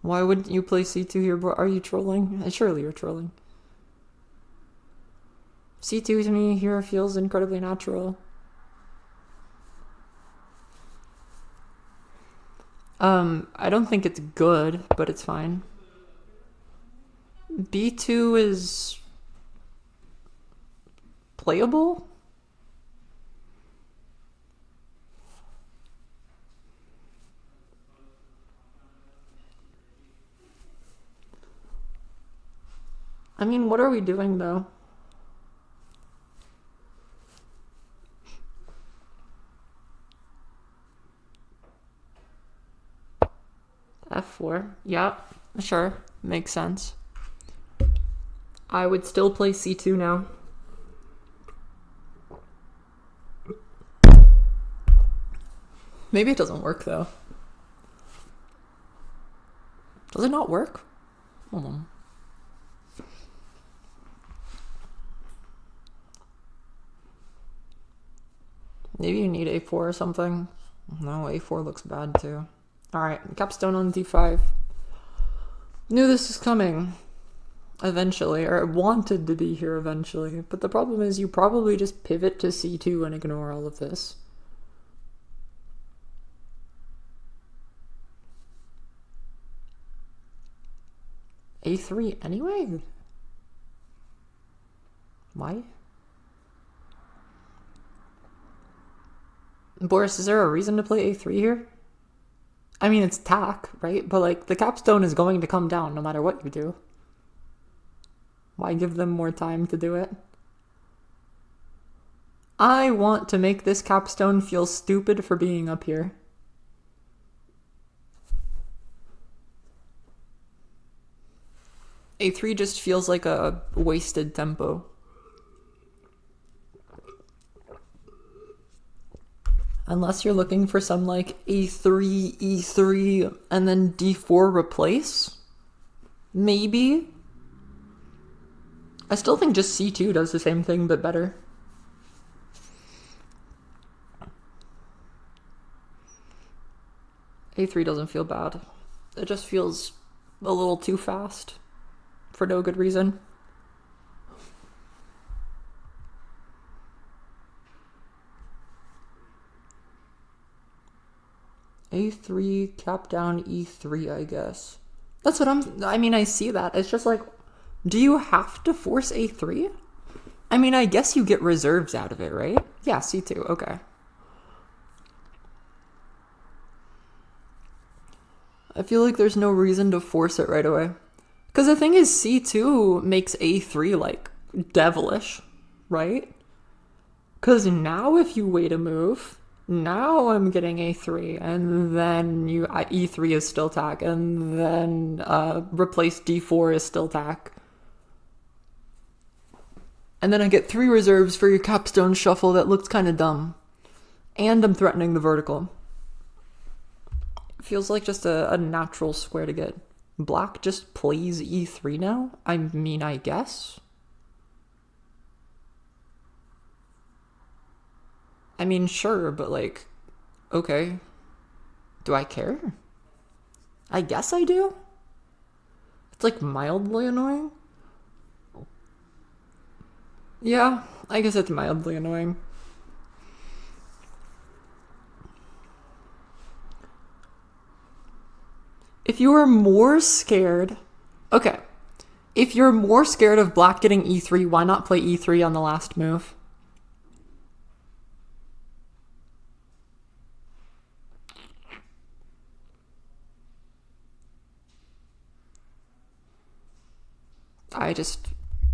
Why wouldn't you play c2 here, bro? Are you trolling? Surely you're trolling. C2 to me here feels incredibly natural. I don't think it's good, but it's fine. B2 is playable? I mean, what are we doing though? F4. Yeah, sure. Makes sense. I would still play c2 now. Maybe it doesn't work though. Does it not work? Hold on. Maybe you need a4 or something. No, a4 looks bad too. Alright, capstone on d5. Knew this was coming. Eventually, or wanted to be here eventually. But the problem is you probably just pivot to c2 and ignore all of this. a3 anyway? Why? Boris, is there a reason to play a3 here? I mean, it's tack, right? But, like, the capstone is going to come down no matter what you do. Why give them more time to do it? I want to make this capstone feel stupid for being up here. A3 just feels like a wasted tempo. Unless you're looking for some, like, a3, e3, and then d4 replace. Maybe. I still think just c2 does the same thing, but better. a3 doesn't feel bad. It just feels a little too fast for no good reason. a3, cap down, e3, I guess. That's what I mean, I see that. It's just like, do you have to force a3? I mean, I guess you get reserves out of it, right? Yeah, c2, okay. I feel like there's no reason to force it right away. Because the thing is, c2 makes a3, like, devilish, right? Because now if you wait a move, now I'm getting a3, and then e3 is still tack, and then replace d4 is still tack. And then I get 3 reserves for your capstone shuffle that looks kind of dumb. And I'm threatening the vertical. Feels like just a natural square to get. Black just plays e3 now? I mean, I guess. I mean, sure, but like, okay. Do I care? I guess I do? It's like mildly annoying? Yeah, I guess it's mildly annoying. If you are more scared... Okay. If you're more scared of black getting e3, why not play e3 on the last move?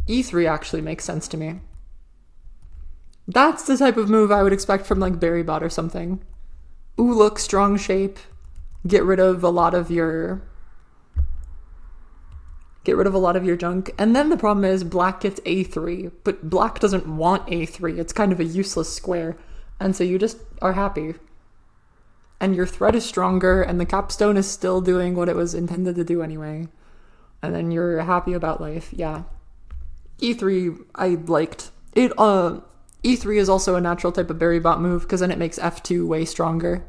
E3 actually makes sense to me. That's the type of move I would expect from like Berrybot or something. Ooh, look, strong shape. Get rid of a lot of your junk. And then the problem is black gets a3, but black doesn't want a3. It's kind of a useless square. And so you just are happy. And your threat is stronger, and the capstone is still doing what it was intended to do anyway. And then you're happy about life. Yeah. E3, I liked. E3 is also a natural type of Berrybot move, because then it makes F2 way stronger.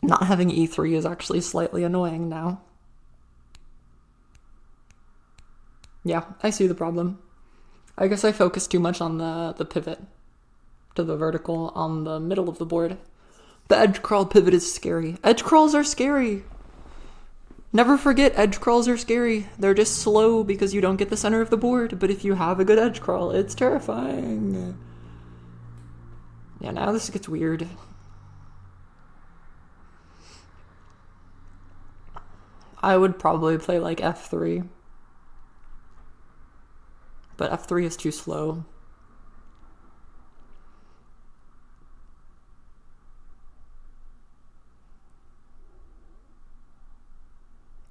Not having E3 is actually slightly annoying now. Yeah, I see the problem. I guess I focus too much on the pivot to the vertical on the middle of the board. The edge crawl pivot is scary. Edge crawls are scary. Never forget, edge crawls are scary. They're just slow because you don't get the center of the board, but if you have a good edge crawl, it's terrifying. Yeah, now this gets weird. I would probably play like F3. But F3 is too slow.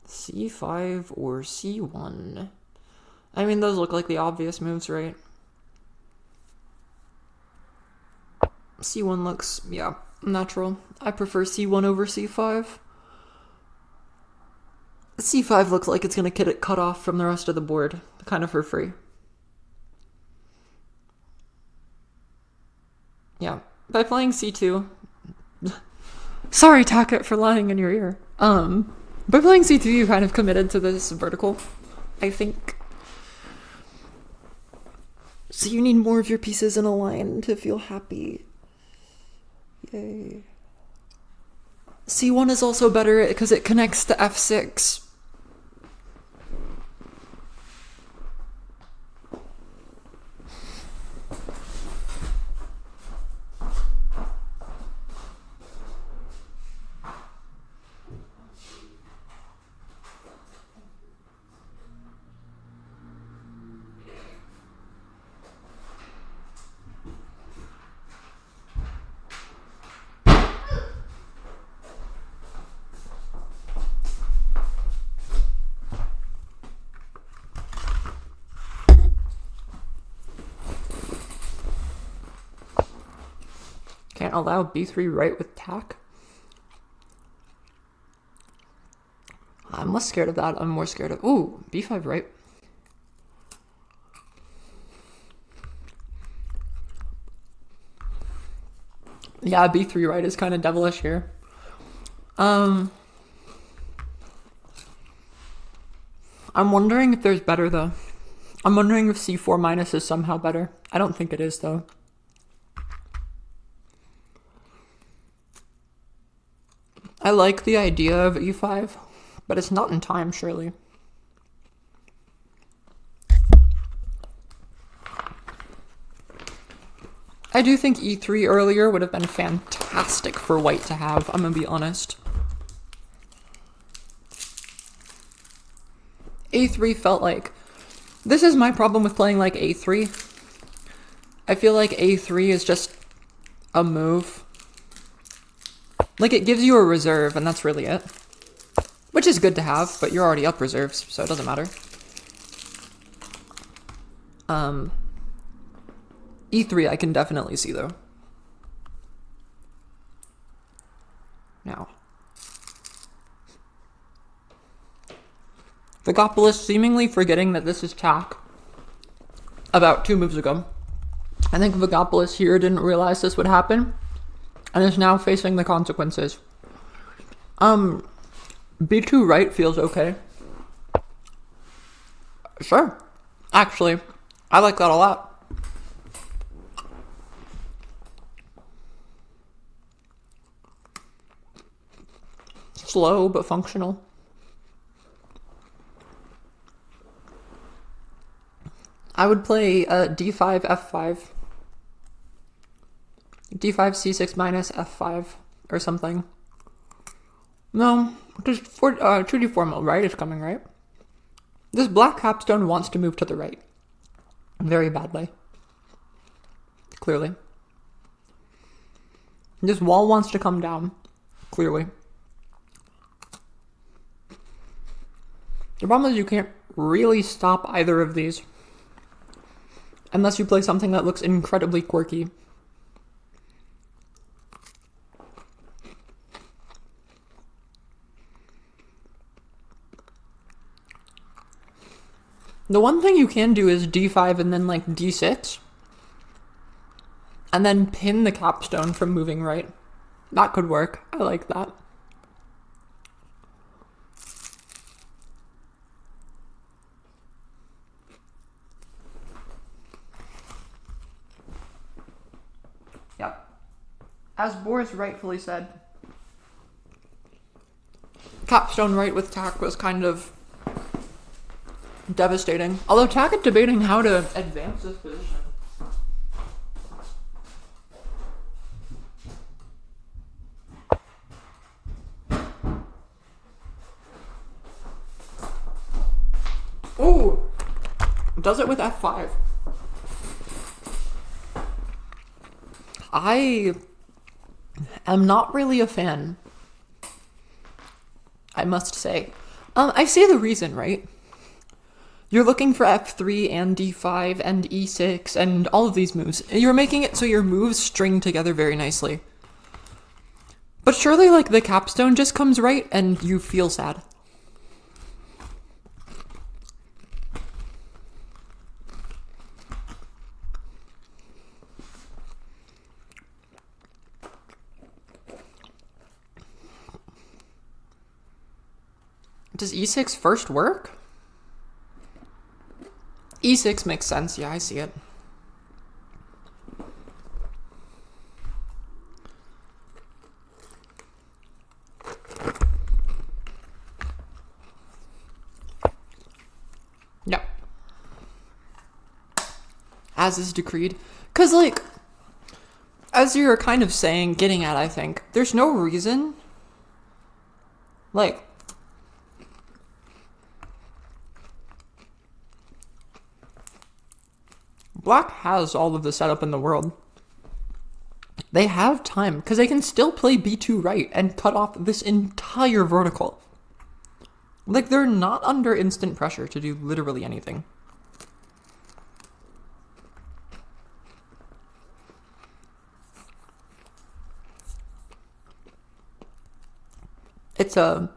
C5 or C1? I mean, those look like the obvious moves, right? C1 looks, yeah, natural. I prefer C1 over C5. C5 looks like it's gonna get it cut off from the rest of the board, kind of for free. Yeah, by playing C2... Sorry, Taket, for lying in your ear. By playing C2, you kind of committed to this vertical, I think. So you need more of your pieces in a line to feel happy. Yay. C1 is also better because it connects to F6. Can't allow B3 right with tack. I'm less scared of that. I'm more scared of... Ooh, b5 right. Yeah, b3 right is kind of devilish here. I'm wondering if there's better, though. I'm wondering if c4 minus is somehow better. I don't think it is, though. I like the idea of e5, but it's not in time, surely. I do think e3 earlier would have been fantastic for white to have, I'm gonna be honest. a3 felt like... This is my problem with playing like a3. I feel like a3 is just a move. Like, it gives you a reserve, and that's really it. Which is good to have, but you're already up reserves, so it doesn't matter. E3 I can definitely see, though. Now. Vogopolis seemingly forgetting that this is tack about 2 moves ago. I think Vogopolis here didn't realize this would happen and is now facing the consequences. B2 right feels okay. Sure. Actually, I like that a lot. Slow, but functional. I would play d5, f5. d5, c6 minus, f5, or something. No, because 2d4 mill, right, is coming, right? This black capstone wants to move to the right. Very badly. Clearly. This wall wants to come down. Clearly. The problem is you can't really stop either of these. Unless you play something that looks incredibly quirky. The one thing you can do is d5 and then like d6. And then pin the capstone from moving right. That could work. I like that. Yep. As Boris rightfully said, capstone right with tack was kind of devastating. Although Taket debating how to advance this position. Ooh! Does it with f5. I am not really a fan, I must say. I see the reason, right? You're looking for f3 and d5 and e6 and all of these moves. You're making it so your moves string together very nicely. But surely, like, the capstone just comes right and you feel sad. Does e6 first work? E6 makes sense. Yeah, I see it. Yep. As is decreed. Because, like, as you're kind of saying, getting at, I think, there's no reason, like, Black has all of the setup in the world. They have time, because they can still play b2 right and cut off this entire vertical. Like, they're not under instant pressure to do literally anything. It's a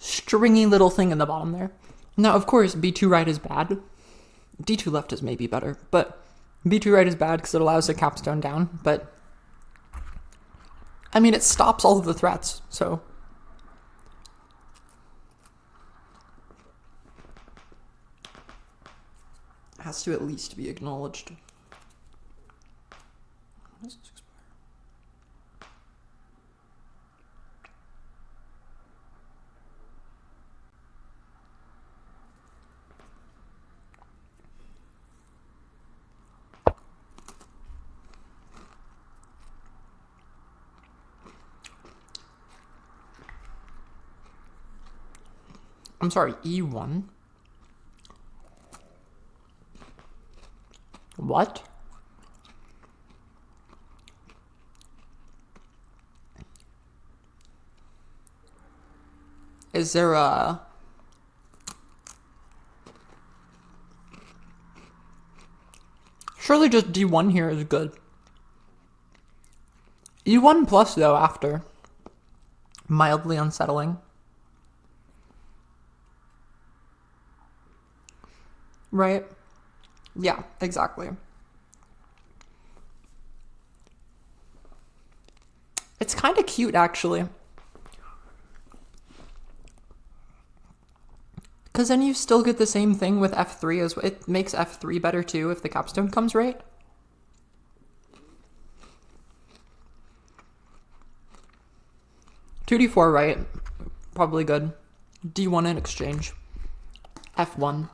stringy little thing in the bottom there. Now, of course, b2 right is bad. d2 left is maybe better, but b2 right is bad because it allows the capstone down, but I mean, it stops all of the threats, so. It has to at least be acknowledged. When does this expire? I'm sorry, E1. What? Is there a... Surely just D1 here is good. E1 plus, though, after. Mildly unsettling. Right? Yeah, exactly. It's kind of cute, actually. Because then you still get the same thing with F3 as it makes F3 better too if the capstone comes right. Two D4 right, probably good. D1 in exchange. F1.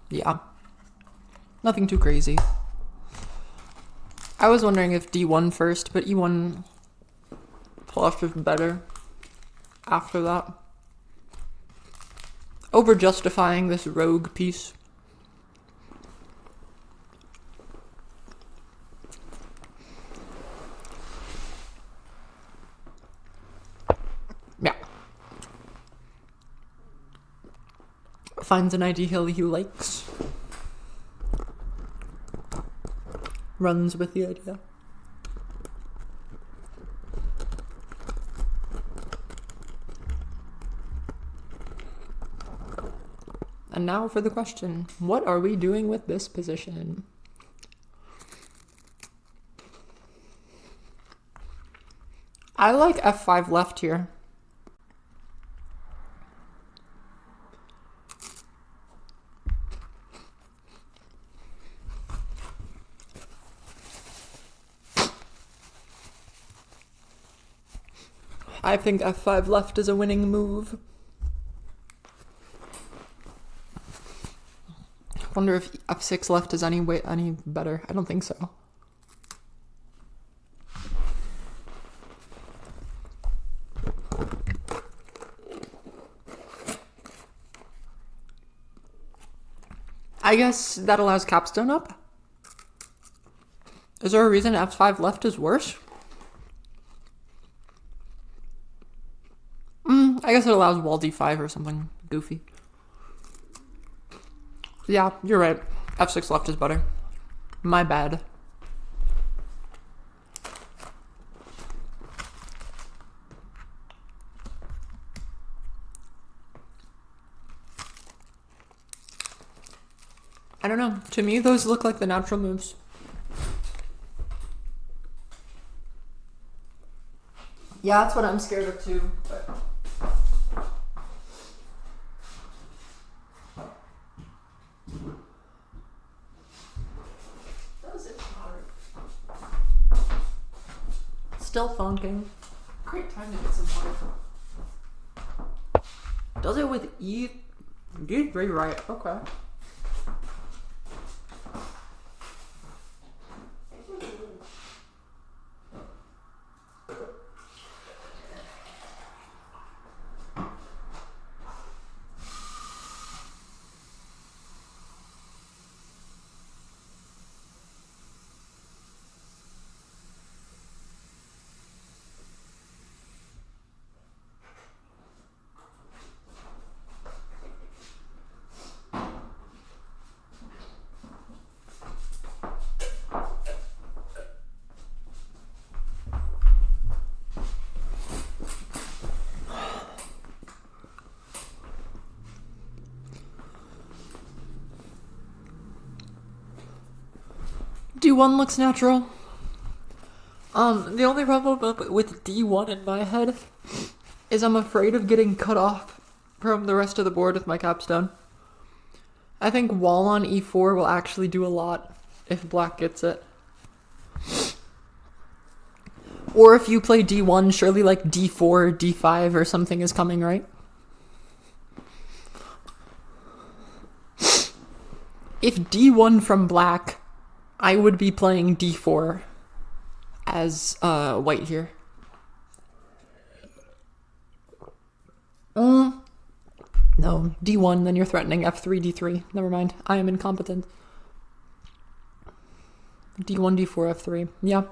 Yeah. Nothing too crazy. I was wondering if D1 first, but E1 plus is better after that. Over justifying this rogue piece. Yeah. Finds an ideal he likes. Runs with the idea. And now for the question, what are we doing with this position? I like F5 left here. I think F5 left is a winning move. Wonder if F6 left is any better. I don't think so. I guess that allows capstone up. Is there a reason F5 left is worse? I guess it allows wall D5 or something goofy. Yeah, you're right. F6 left is better. My bad. I don't know. To me, those look like the natural moves. Yeah, that's what I'm scared of too. But... Still funking. Great time to get some water. Does it with D3 right? Okay. D1 looks natural. The only problem with D1 in my head is I'm afraid of getting cut off from the rest of the board with my capstone. I think wall on E4 will actually do a lot if black gets it. Or if you play D1, surely like D4, D5 or something is coming, right? If D1 from black, I would be playing D4 as white here. No, D1, then you're threatening F3, D3. Never mind, I am incompetent. D1, D4, F3. Yeah.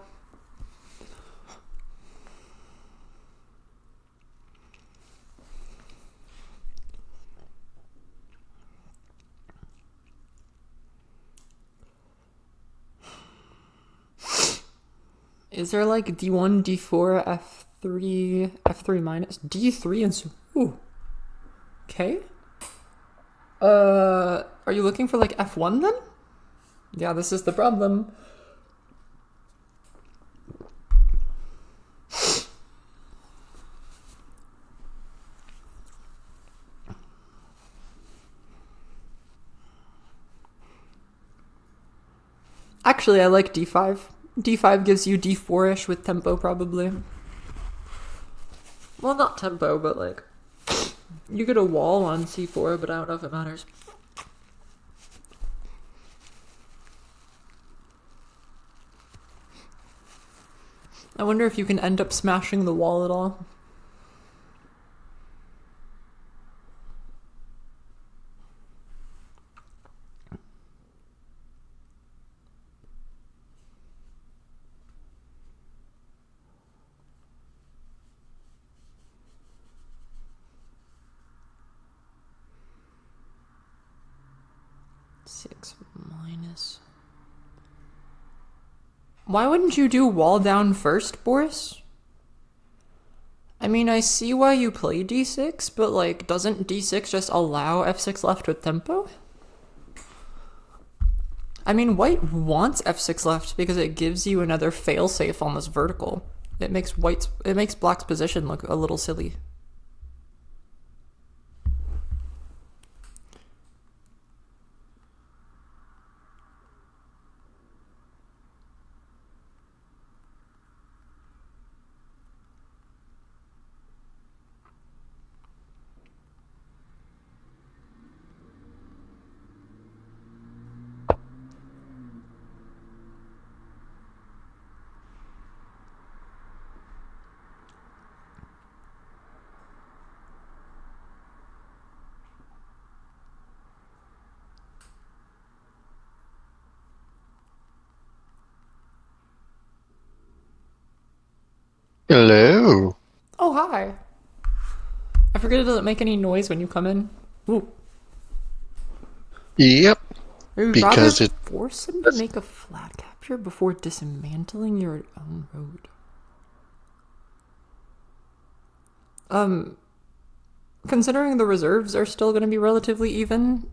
Is there like D1, D4, F3, F3 minus, D3 and so... Ooh. Okay. Are you looking for like F1 then? Yeah, this is the problem. Actually, I like D5. D5 gives you D4-ish with tempo, probably. Well, not tempo, but like... You get a wall on C4, but I don't know if it matters. I wonder if you can end up smashing the wall at all. Minus. Why wouldn't you do wall down first, Boris? I mean, I see why you play D6, but like, doesn't D6 just allow F6 left with tempo? I mean, white wants F6 left because it gives you another failsafe on this vertical. It makes black's position look a little silly. Hello. Oh, hi. I forget it doesn't make any noise when you come in. Ooh. Yep. Or you'd Because rather force him to make a flat capture before dismantling your own road. Considering the reserves are still going to be relatively even,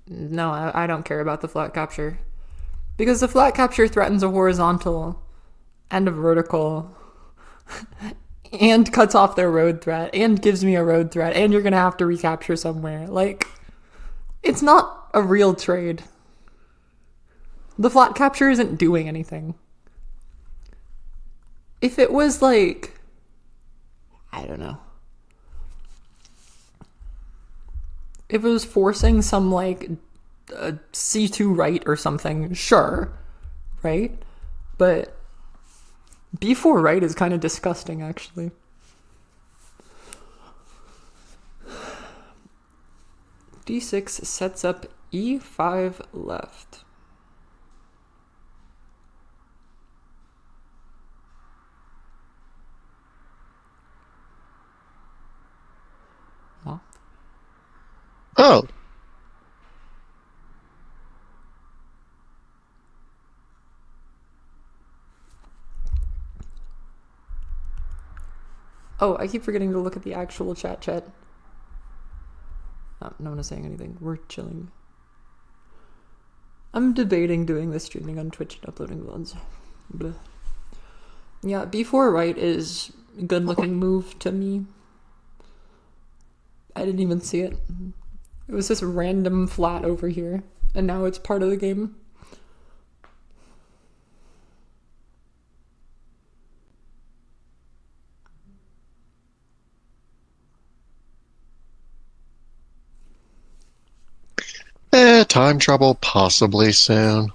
no, I don't care about the flat capture. Because the flat capture threatens a horizontal and a vertical and cuts off their road threat and gives me a road threat and you're going to have to recapture somewhere. Like, it's not a real trade. The flat capture isn't doing anything. If it was like, I don't know. If it was forcing some like C2 right or something, sure, right? But B4 right is kind of disgusting, actually. D6 sets up E5 left. Huh? Oh. Oh, I keep forgetting to look at the actual chat. Oh, no one is saying anything. We're chilling. I'm debating doing the streaming on Twitch and uploading VODs. Bleh. Yeah, B4 right is a good looking move to me. I didn't even see it. It was this random flat over here, and now it's part of the game. Time trouble possibly soon.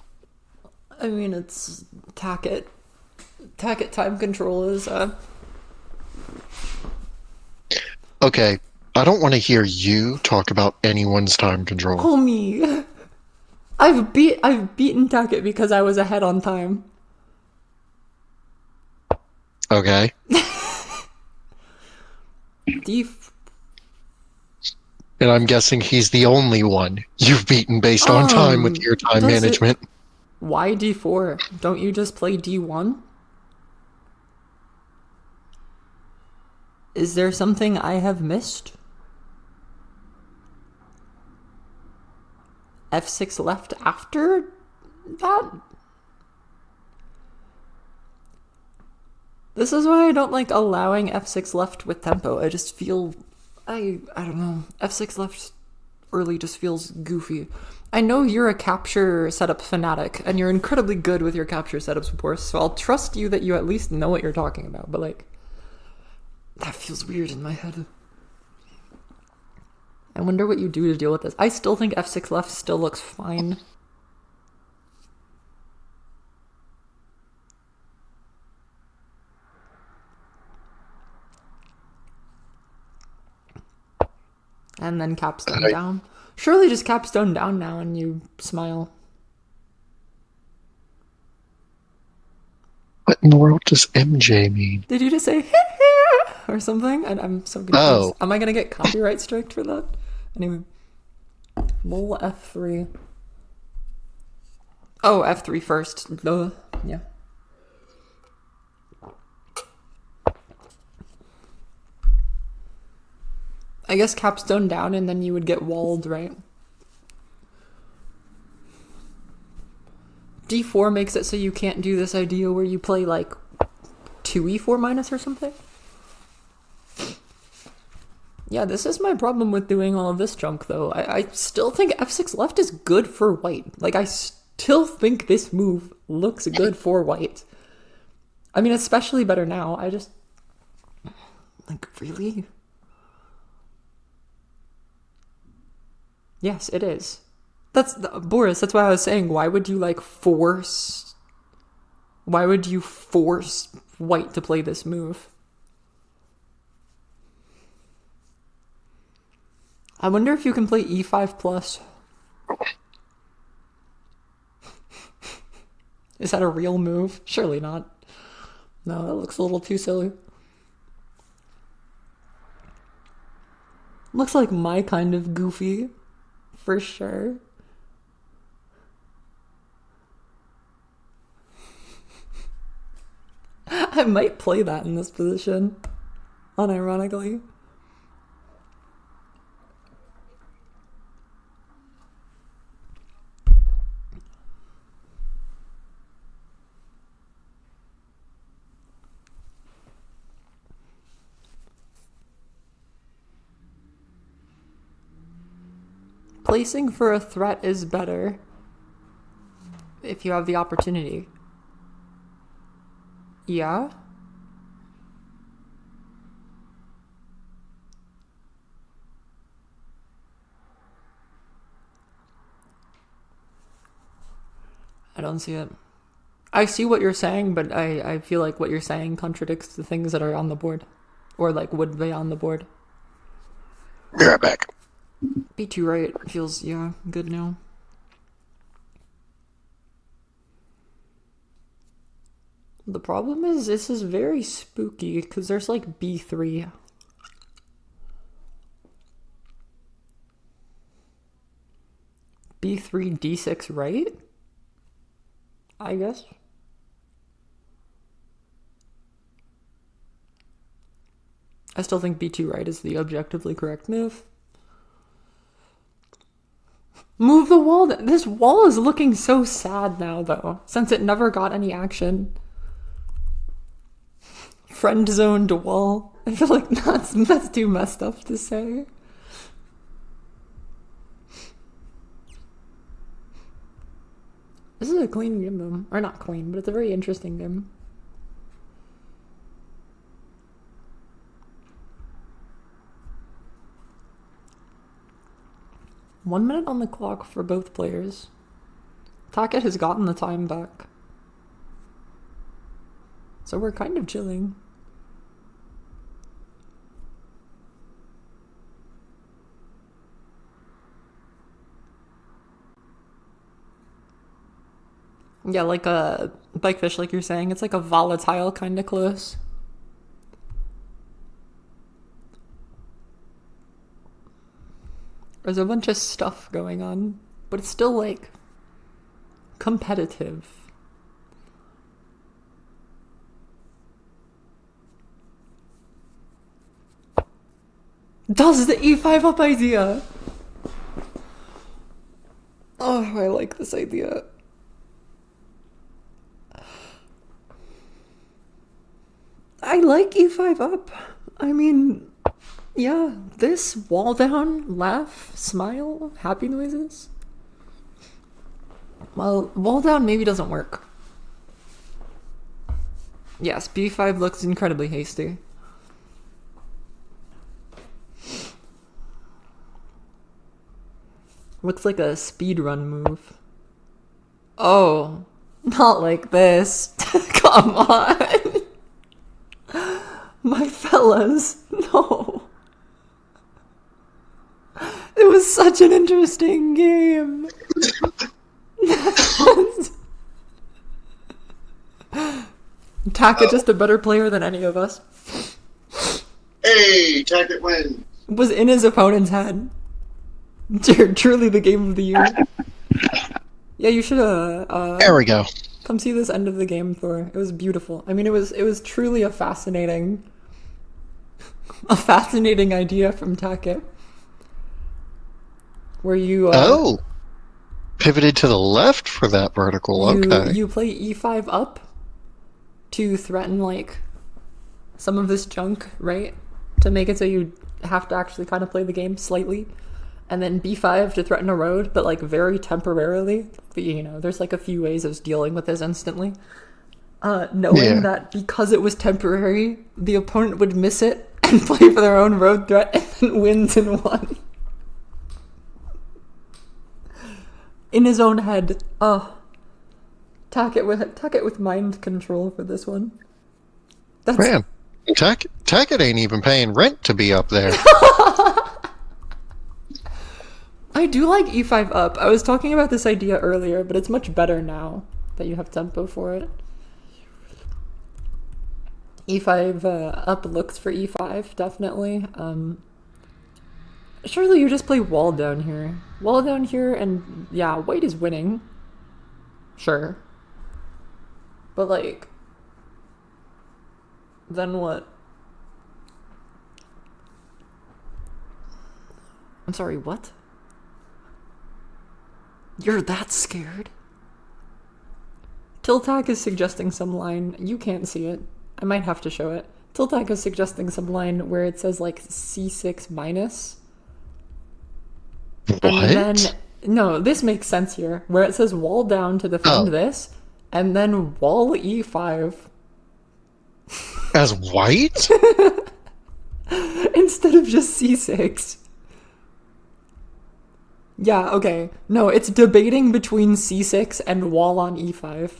I mean, it's Taket. Taket time control is, Okay, I don't want to hear you talk about anyone's time control. Homie! I've beaten Taket because I was ahead on time. Okay. And I'm guessing he's the only one you've beaten based on time with your time management. Why D4? Don't you just play D1? Is there something I have missed? F6 left after that? This is why I don't like allowing F6 left with tempo. I just feel... I don't know. F6 left early just feels goofy. I know you're a capture setup fanatic, and you're incredibly good with your capture setups, of course, so I'll trust you that you at least know what you're talking about, but like... That feels weird in my head. I wonder what you do to deal with this. I still think F6 left still looks fine. And then capstone down. Surely just capstone down now and you smile. What in the world does MJ mean? Did you just say or something? And I'm so confused. Oh. Am I gonna get copyright striked for that? Anyway. Lol F3. Oh, F3 first. Duh. Yeah. I guess capstone down and then you would get walled, right? D4 makes it so you can't do this idea where you play like 2e4 minus or something. Yeah, this is my problem with doing all of this junk though. I still think F6 left is good for white. Like I still think this move looks good for white. I mean, especially better now. I just... Like, really? Yes, it is. Boris, that's why I was saying, why would you force white to play this move? I wonder if you can play E5 plus. Is that a real move? Surely not. No, that looks a little too silly. Looks like my kind of goofy. For sure. I might play that in this position. Unironically. Placing for a threat is better if you have the opportunity. Yeah? I don't see it. I see what you're saying, but I feel like what you're saying contradicts the things that are on the board. Or would be on the board. Be right back. B2 right feels, yeah, good now. The problem is this is very spooky because there's B3. B3, D6 right? I guess. I still think B2 right is the objectively correct move. Move the wall. This wall is looking so sad now, though, since it never got any action. Friend zoned wall. I feel like that's too messed up to say. This is a clean game, though. Or not clean, but it's a very interesting game. One minute on the clock for both players. Taket has gotten the time back. So we're kind of chilling. Yeah, like a bikefish, like you're saying. It's like a volatile kind of close. There's a bunch of stuff going on, but it's still like competitive. Does the e5 up idea? Oh, I like this idea. I like e5 up. I mean, yeah, this wall down, laugh, smile, happy noises. Well, wall down maybe doesn't work. Yes, b5 looks incredibly hasty. Looks like a speedrun move. Oh, not like this. Come on. My fellas, no. It was such an interesting game. Taket just a better player than any of us. Hey, Taket wins. Was in his opponent's head. Truly the game of the year. Yeah, you should There we go. come see this end of the game, Thor. It was beautiful. I mean, it was truly a fascinating idea from Taket. Where you pivoted to the left for that vertical. Okay. you play e5 up to threaten like some of this junk, right? To make it so you have to actually kind of play the game slightly. And then b5 to threaten a road, but like very temporarily. But, you know, there's like a few ways of dealing with this instantly. Knowing that because it was temporary, the opponent would miss it and play for their own road threat and then wins in one. In his own head. Taket with mind control for this one. That's... Man, Taket ain't even paying rent to be up there. I do like e5 up. I was talking about this idea earlier, but it's much better now that you have tempo for it. e5 up looks for e5, definitely. Surely you just play wall down here. Wall down here, and yeah, white is winning. Sure. But like, then what? I'm sorry, what? You're that scared? Tiltak is suggesting some line. You can't see it. I might have to show it. Tiltak is suggesting some line where it says like c6 minus. What? And then, no, this makes sense here. Where it says wall down to defend this, and then wall e5. As white? Instead of just c6. Yeah, okay. No, it's debating between c6 and wall on e5.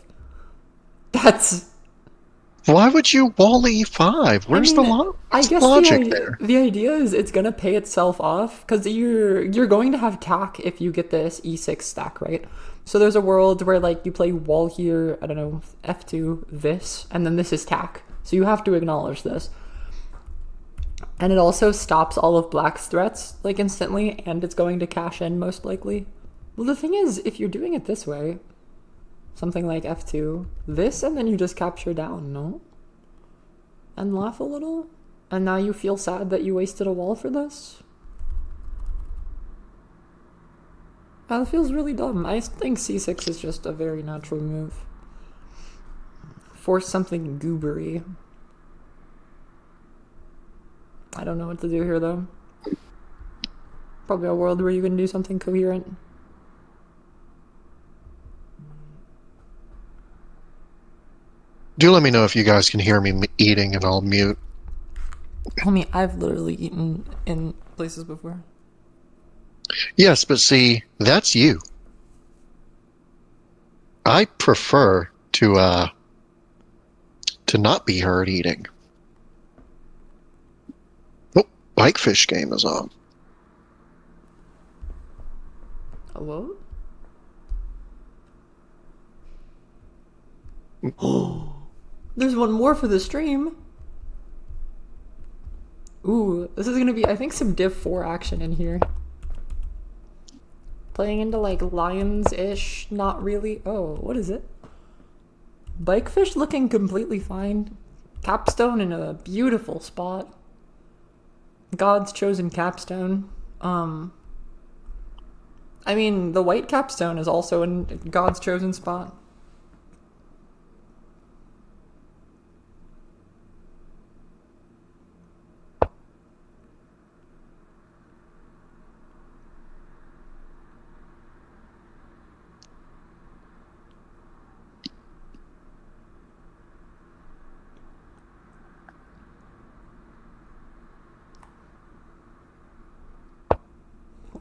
That's... Why would you wall e5? Where's the logic there? The idea is it's gonna pay itself off, because you're going to have tack if you get this e6 stack, right? So there's a world where like you play wall here, I don't know, f2, this, and then this is tack. So you have to acknowledge this. And it also stops all of black's threats, like, instantly, and it's going to cash in, most likely. Well, the thing is, if you're doing it this way, something like f2, this, and then you just capture down, no? And laugh a little? And now you feel sad that you wasted a wall for this? That feels really dumb. I think c6 is just a very natural move. Force something goobery. I don't know what to do here, though. Probably a world where you can do something coherent. Do let me know if you guys can hear me eating, and I'll mute. Homie, I've literally eaten in places before. Yes, but see, that's you. I prefer to not be heard eating. Oh, Bikefish game is on. Hello? Oh, there's one more for the stream. Ooh, this is gonna be, I think, some Div 4 action in here. Playing into, like, lions-ish, not really. Oh, what is it? Bikefish looking completely fine. Capstone in a beautiful spot. God's chosen capstone. I mean, the white capstone is also in God's chosen spot.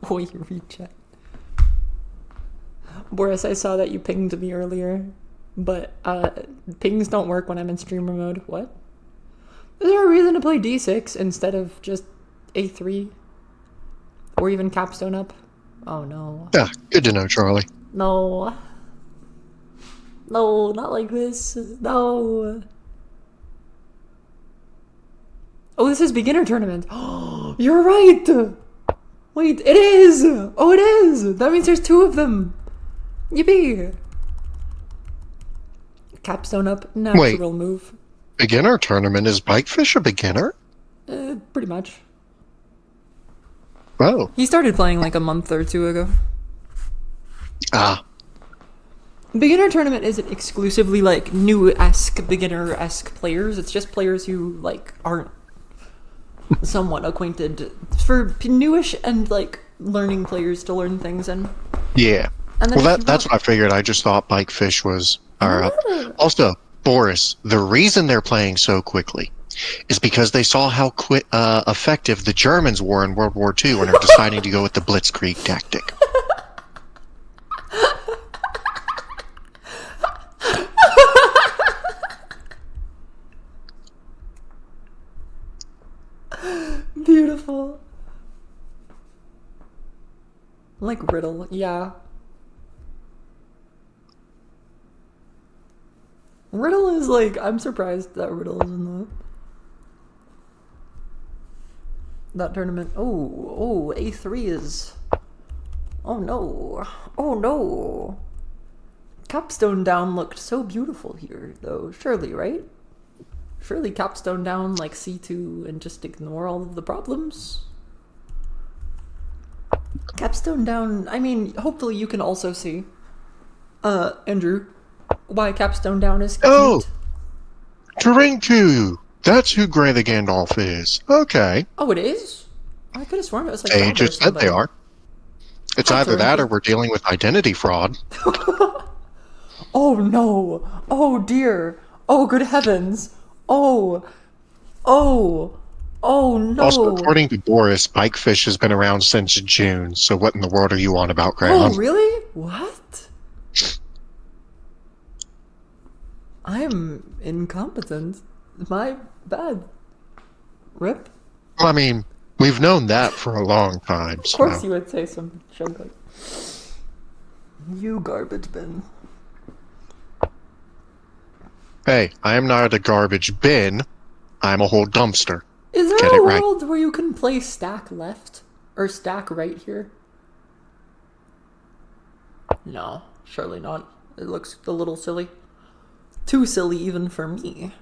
Oh, you rechecked. Boris, I saw that you pinged me earlier, but pings don't work when I'm in streamer mode. What? Is there a reason to play d6 instead of just a3? Or even capstone up? Oh no. Yeah, good to know, Charlie. No. No, not like this. No. Oh, this is beginner tournament. Oh, you're right! Wait, it is! Oh, it is! That means there's two of them! Yippee! Capstone up, natural move. Beginner tournament? Is Bikefish a beginner? Pretty much. Oh. He started playing like a month or two ago. Ah. Beginner tournament isn't exclusively like new-esque, beginner-esque players. It's just players who like aren't somewhat acquainted. For newish and like learning players to learn things in. Yeah. And then Well, that's what I figured. I just thought Bikefish was... Also, Boris, the reason they're playing so quickly is because they saw how effective the Germans were in World War II and are deciding to go with the Blitzkrieg tactic. Beautiful. Like Riddle, yeah. Riddle is like, I'm surprised that Riddle is in that tournament. Oh, A3 is... Oh no. Oh no. Capstone down looked so beautiful here, though. Surely, right? Surely capstone down like C2 and just ignore all of the problems? Capstone down, I mean, hopefully you can also see, Andrew, why capstone down is cute. Oh! Tarinku! That's who Gray the Gandalf is. Okay. Oh, it is? I could have sworn it was like They just said they are. It's either that or we're dealing with identity fraud. Oh no! Oh dear! Oh good heavens! Oh no! Also, according to Boris, Bikefish has been around since June, so what in the world are you on about, Crayon? Oh really? What? I'm incompetent. My bad. Rip? Well, I mean, we've known that for a long time. Of course you would say some junk like, you garbage bin. Hey, I am not a garbage bin. I'm a whole dumpster. Is Get there it a right. world where you can play stack left? Or stack right here? No, surely not. It looks a little silly. Too silly even for me.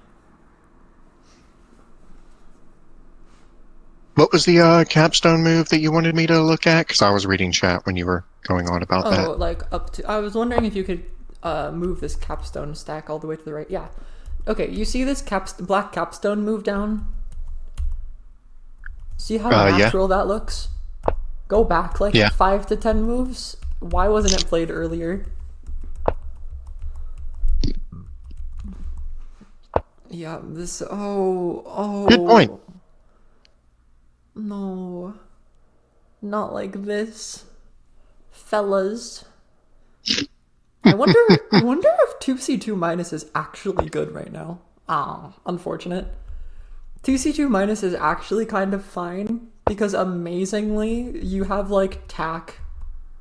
What was the capstone move that you wanted me to look at? Because I was reading chat when you were going on about Oh, that. like up to... I was wondering if you could move this capstone stack all the way to the right. Yeah. Okay, you see this black capstone move down? See how Yeah. natural that looks? Go back like Yeah. 5 to 10 moves. Why wasn't it played earlier? Yeah, this... Oh. Good point. No. Not like this. Fellas. I wonder if 2C2 minus is actually good right now. Unfortunate. 2C2 minus is actually kind of fine because amazingly you have like tack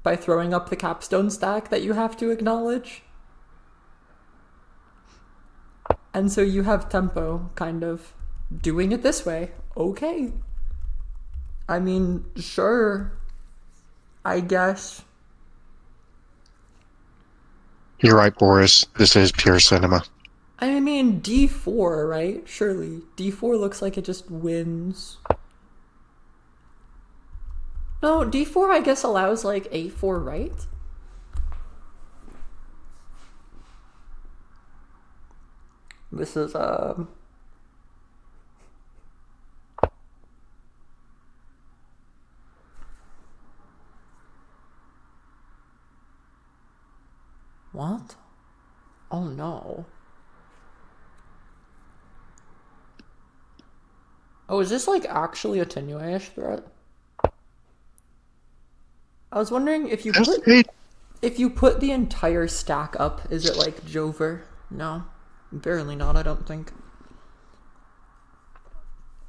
by throwing up the capstone stack that you have to acknowledge. And so you have tempo kind of doing it this way. Okay. I mean, sure. I guess. You're right, Boris. This is pure cinema. I mean, D4, right? Surely. D4 looks like it just wins. No, D4 I guess allows like A4, right? This is, What? Oh no. Oh, is this like actually a Tenue-ish threat? I was wondering if you put the entire stack up, is it like Jover? No, barely not. I don't think.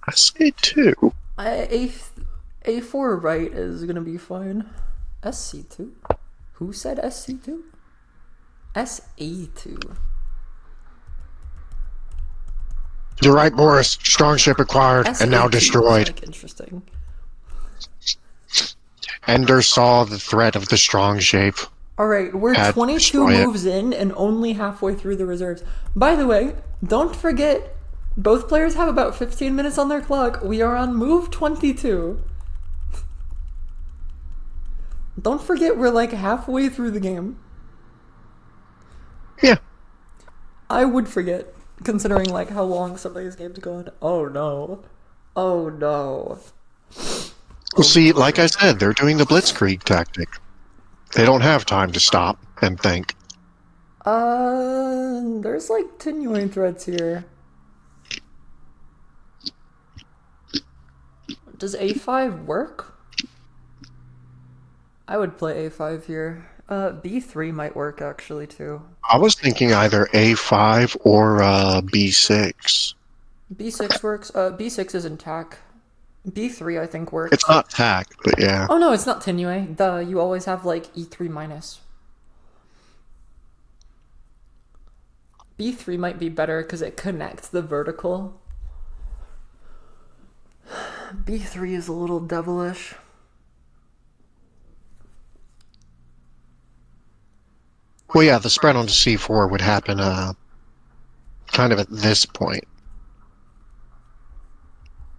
I say 2. A4 right is gonna be fine. SC2. Who said SC2? SA2. You're right, Boris. Strong ship acquired and now destroyed. Like, interesting. Ender saw the threat of the strong shape. Alright, we're 22 moves in and only halfway through the reserves. By the way, don't forget, both players have about 15 minutes on their clock. We are on move 22. Don't forget, we're like halfway through the game. Yeah. I would forget, considering like how long some of these games go on. Oh no. Oh no. Well, see, like I said, they're doing the blitzkrieg tactic. They don't have time to stop and think. There's like Tenue threats here. Does A5 work? I would play A5 here. B3 might work actually too. I was thinking either A5 or B6. B6 works. B6 is in tack. B3 I think works. It's not tack, but yeah. Oh no, it's not Tenue. Duh, you always have like E3 minus. B3 might be better because it connects the vertical. B3 is a little devilish. Well, yeah, the spread onto C4 would happen kind of at this point.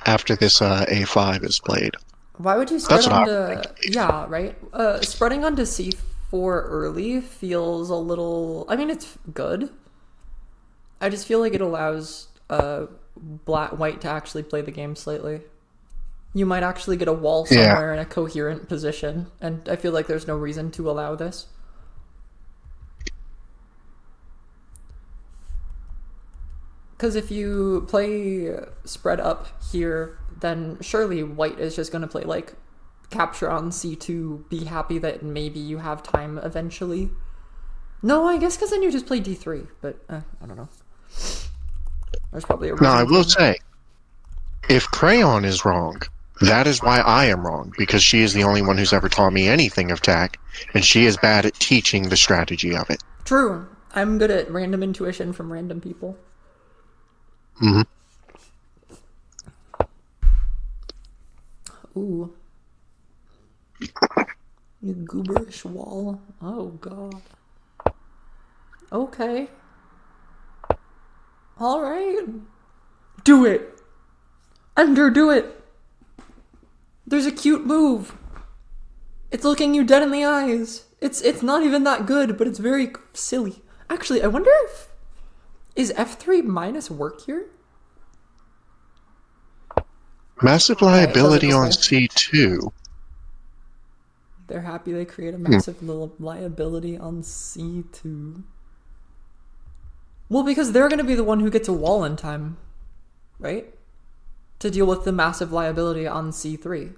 After this A5 is played. Why would you spread onto... Yeah, right? Spreading onto C4 early feels a little... I mean, it's good. I just feel like it allows white to actually play the game slightly. You might actually get a wall somewhere in a coherent position, and I feel like there's no reason to allow this. Because if you play spread up here, then surely white is just going to play, like, capture on C2, be happy that maybe you have time eventually. No, I guess because then you just play D3, but I don't know. There's probably a reason. Now, I will say, if Crayon is wrong, that is why I am wrong, because she is the only one who's ever taught me anything of tack, and she is bad at teaching the strategy of it. True. I'm good at random intuition from random people. Mm-hmm. Ooh. You gooberish wall. Oh, God. Okay. Alright. Do it! Ender, do it! There's a cute move. It's looking you dead in the eyes. It's not even that good, but it's very silly. Actually, I wonder if... Is F3 minus work here? Massive liability on C2. They're happy they create a massive liability on C2. Well, because they're going to be the one who gets a wall in time, right? To deal with the massive liability on C3.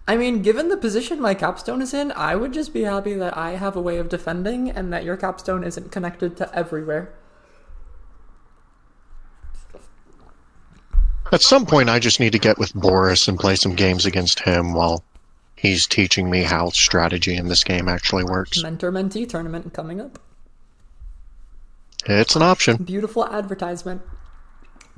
I mean, given the position my capstone is in, I would just be happy that I have a way of defending and that your capstone isn't connected to everywhere. At some point, I just need to get with Boris and play some games against him while he's teaching me how strategy in this game actually works. Mentor-mentee tournament coming up. It's an option. Beautiful advertisement.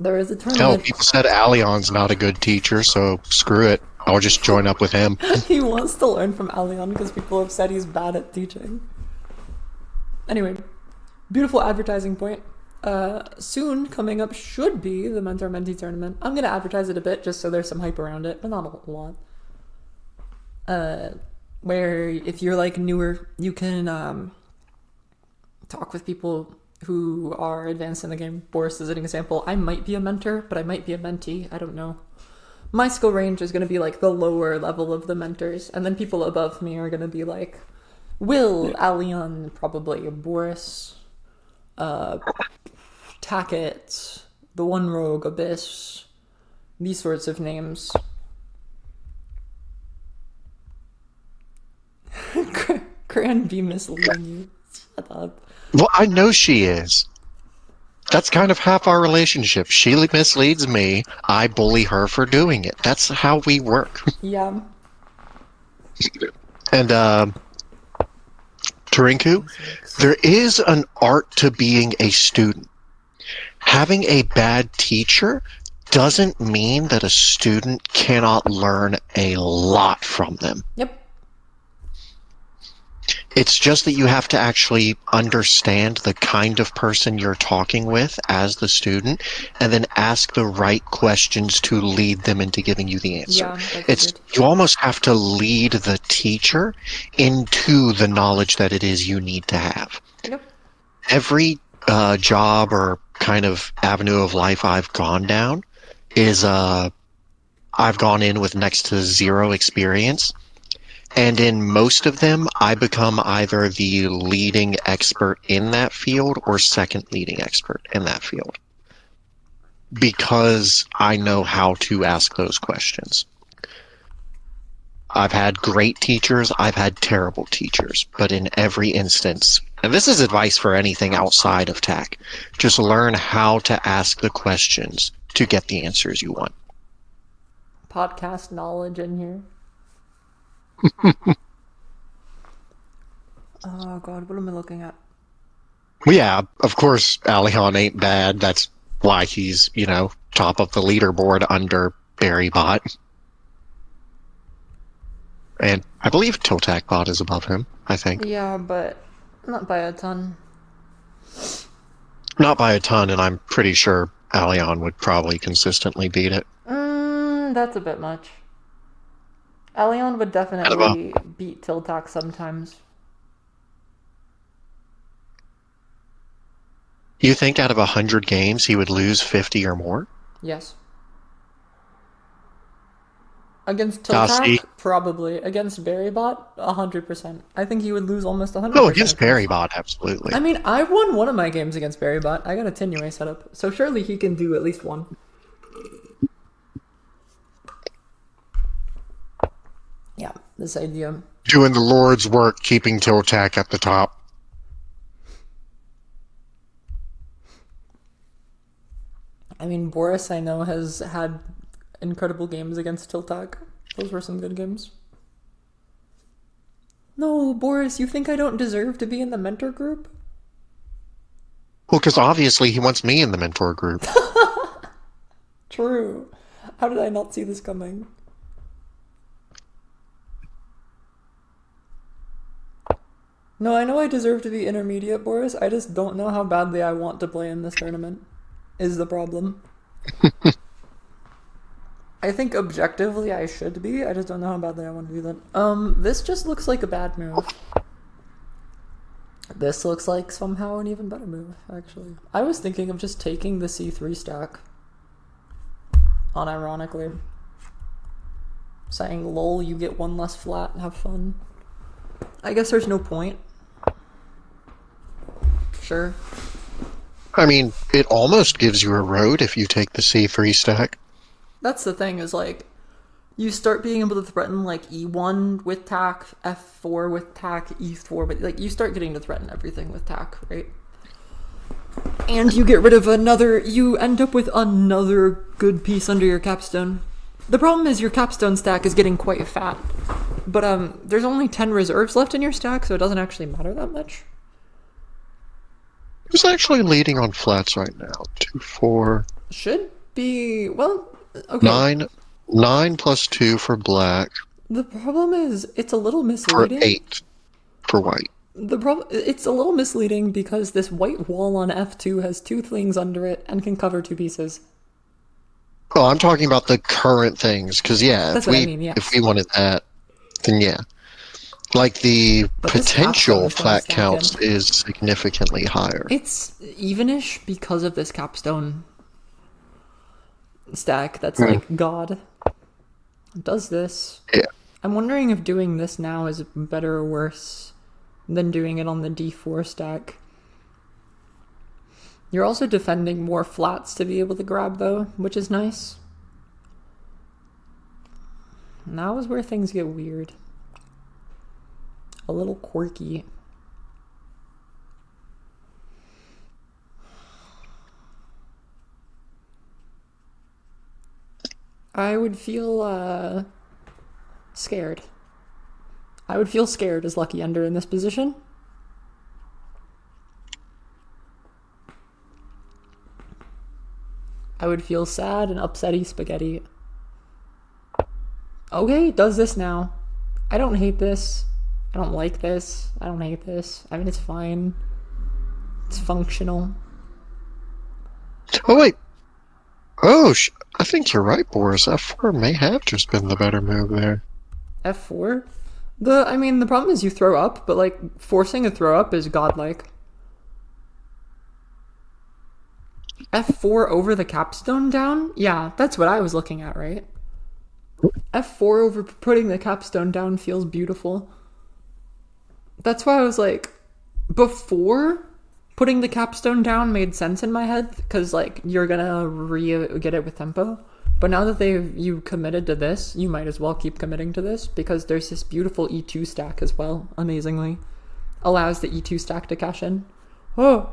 There is a tournament. Hell, people said Alion's not a good teacher, so screw it. I'll just join up with him. He wants to learn from Alion because people have said he's bad at teaching. Anyway, beautiful advertising point. Soon coming up should be the mentor-mentee tournament. I'm going to advertise it a bit just so there's some hype around it, but not a lot. Where if you're like newer, you can talk with people who are advanced in the game. Boris is an example. I might be a mentor, but I might be a mentee. I don't know. My skill range is going to be like the lower level of the mentors, and then people above me are going to be like Will, Alion, probably Boris, Taket, the One Rogue, Abyss, these sorts of names. Crayon be misleading you. Shut up. Well, I know she is. That's kind of half our relationship. She misleads me. I bully her for doing it. That's how we work. Yeah. And, Tarinku, there is an art to being a student. Having a bad teacher doesn't mean that a student cannot learn a lot from them. Yep. It's just that you have to actually understand the kind of person you're talking with as the student, and then ask the right questions to lead them into giving you the answer. Yeah, you almost have to lead the teacher into the knowledge that it is you need to have. Yep. Every job or kind of avenue of life I've gone down is I've gone in with next to zero experience. And in most of them, I become either the leading expert in that field or second leading expert in that field. Because I know how to ask those questions. I've had great teachers, I've had terrible teachers, but in every instance, and this is advice for anything outside of TAC, just learn how to ask the questions to get the answers you want. Podcast knowledge in here. Oh god, what am I looking at? Well, yeah, of course, Alion ain't bad. That's why he's, top of the leaderboard under Berrybot. And I believe Tiltakbot is above him, I think. Yeah, but not by a ton. Not by a ton, and I'm pretty sure Alion would probably consistently beat it. That's a bit much. Alion would definitely beat Tiltak sometimes. You think out of 100 games he would lose 50 or more? Yes. Against Tiltak, probably. Against Berrybot, 100%. I think he would lose almost 100%. No, against Berrybot, absolutely. I mean, I've won one of my games against Berrybot. I got a Tinue set up, so surely he can do at least one. Yeah, this idea. Doing the Lord's work, keeping Tiltak at the top. I mean, Boris, I know, has had incredible games against Tiltak. Those were some good games. No, Boris, you think I don't deserve to be in the mentor group? Well, because obviously he wants me in the mentor group. True. How did I not see this coming? No, I know I deserve to be intermediate, Boris. I just don't know how badly I want to play in this tournament, is the problem. I think objectively I should be. I just don't know how badly I want to do that. This just looks like a bad move. This looks like somehow an even better move, actually. I was thinking of just taking the C3 stack. Unironically. Saying, lol, you get one less flat and have fun. I guess there's no point. Sure. I mean, it almost gives you a road if you take the C3 stack. That's the thing, is like, you start being able to threaten like E1 with tack, F4 with tack, E4 with, like, you start getting to threaten everything with tack, right? And you get rid of another, you end up with another good piece under your capstone. The problem is your capstone stack is getting quite fat. But there's only 10 reserves left in your stack, so it doesn't actually matter that much. Who's actually leading on flats right now? 2, 4... Should be, well, okay. 9 plus 2 for black. The problem is, it's a little misleading. For 8 for white. It's a little misleading because this white wall on F2 has 2 things under it and can cover 2 pieces. Oh, I'm talking about the current things, because yeah, That's what I mean, yes. If we wanted that, then yeah. Like the potential flat counts is significantly higher. It's evenish because of this capstone stack that's like God. It does this. Yeah. I'm wondering if doing this now is better or worse than doing it on the D4 stack. You're also defending more flats to be able to grab, though, which is nice. Now is where things get weird. A little quirky. I would feel, scared. I would feel scared as Lucky Ender in this position. I would feel sad and upsetty spaghetti. Okay, does this now. I don't hate this. I don't like this. I don't hate this. I mean, it's fine. It's functional. Oh, wait. Oh, I think you're right, Boris. F4 may have just been the better move there. F4? I mean, the problem is you throw up, but, like, forcing a throw up is godlike. F4 over the capstone down? Yeah, that's what I was looking at, right? F4 over putting the capstone down feels beautiful. That's why I was like, before putting the capstone down made sense in my head, because like you're gonna get it with tempo. But now that you committed to this, you might as well keep committing to this, because there's this beautiful E2 stack as well, amazingly. Allows the E2 stack to cash in. Oh!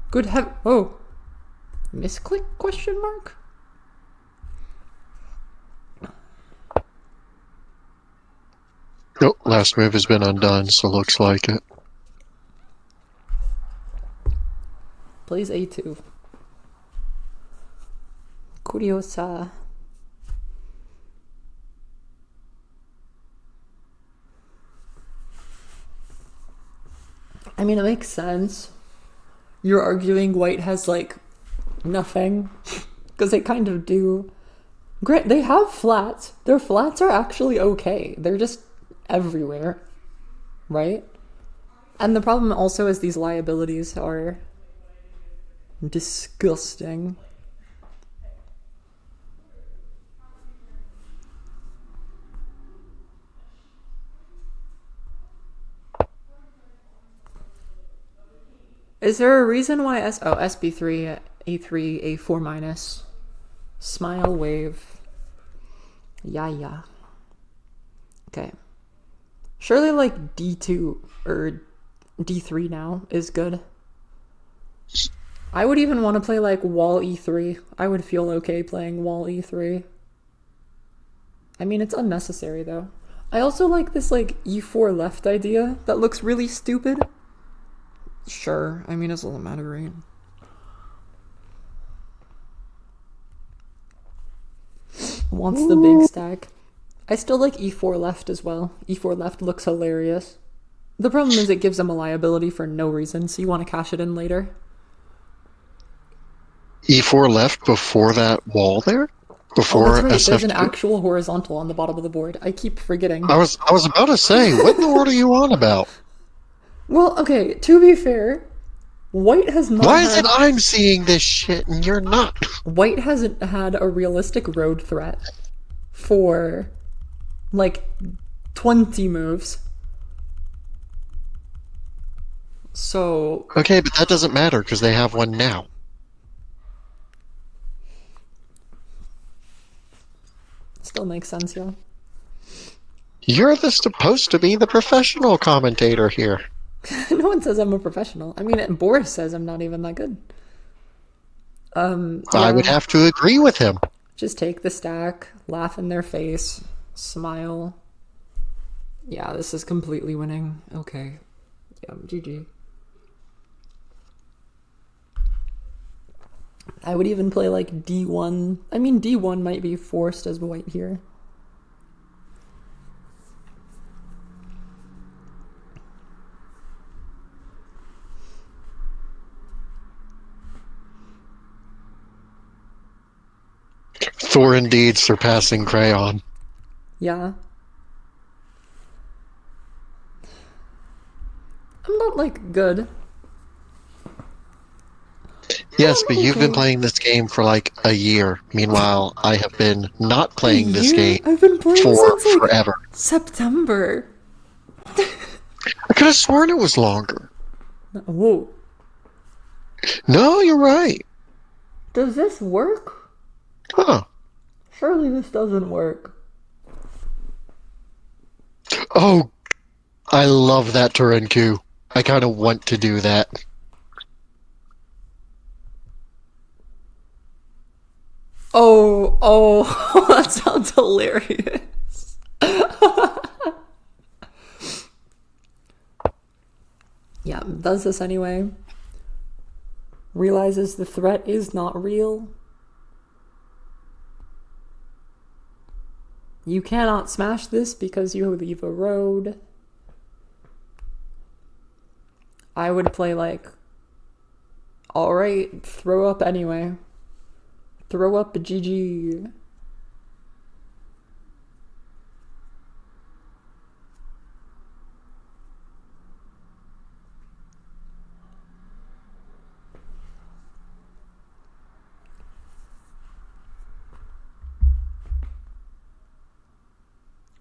Good oh! Misclick question mark? Nope, last move has been undone, so looks like it. Plays A2. Curiosa. I mean, it makes sense. You're arguing white has, like, nothing. Because they kind of do. Great, they have flats. Their flats are actually okay. They're just everywhere. Right? And the problem also is these liabilities are disgusting. Is there a reason why SB3, A3, A4 minus, smile wave, yeah. Okay. Surely like D2 or D3 now is good. I would even want to play like wall E3. I would feel okay playing wall E3. I mean, it's unnecessary though. I also like this like E4 left idea that looks really stupid. Sure, I mean, it doesn't matter, right? Wants the big stack. I still like E4 left as well. E4 left looks hilarious. The problem is it gives them a liability for no reason, so you want to cash it in later. E4 left before that wall there? Oh, before that's right. There's an SF2. actual horizontal on the bottom of the board. I keep forgetting. I was about to say, what in the world are you on about? Well, okay, to be fair, White has not Why is had it I'm seeing this shit and you're not? White hasn't had a realistic road threat for like 20 moves. So Okay, but that doesn't matter because they have one now. still makes sense, yeah. You're supposed to be the professional commentator here. No one says I'm a professional. I mean, Boris says I'm not even that good. I would Yeah. have to agree with him. Just take the stack, laugh in their face, smile. Yeah, this is completely winning. Okay. Yeah, GG. I would even play like D1. I mean, D1 might be forced as White here. Thor indeed surpassing Crayon. Yeah. I'm not like good. Yes, but you've been playing this game for like a year. Meanwhile, I have been not playing this game I've been playing for since like forever. September. I could have sworn it was longer. Whoa. No, you're right. Does this work? Huh. Surely this doesn't work. Oh, I love that Turenku. I kind of want to do that. Oh, that sounds hilarious. Yeah, does this anyway. Realizes the threat is not real. You cannot smash this because you leave a road. I would play like, alright, throw up anyway. Throw up a GG.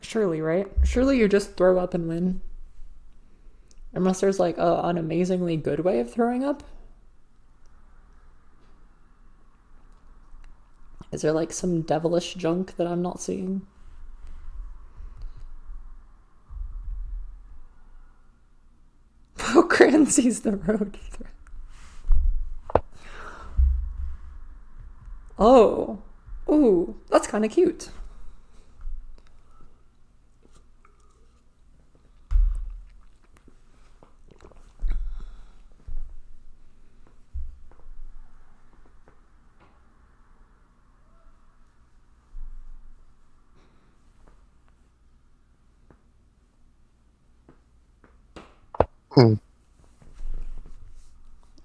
Surely, right? Surely you just throw up and win. Unless there's like an amazingly good way of throwing up. Is there like some devilish junk that I'm not seeing? Pokran sees the road threat. Oh. Ooh, that's kind of cute.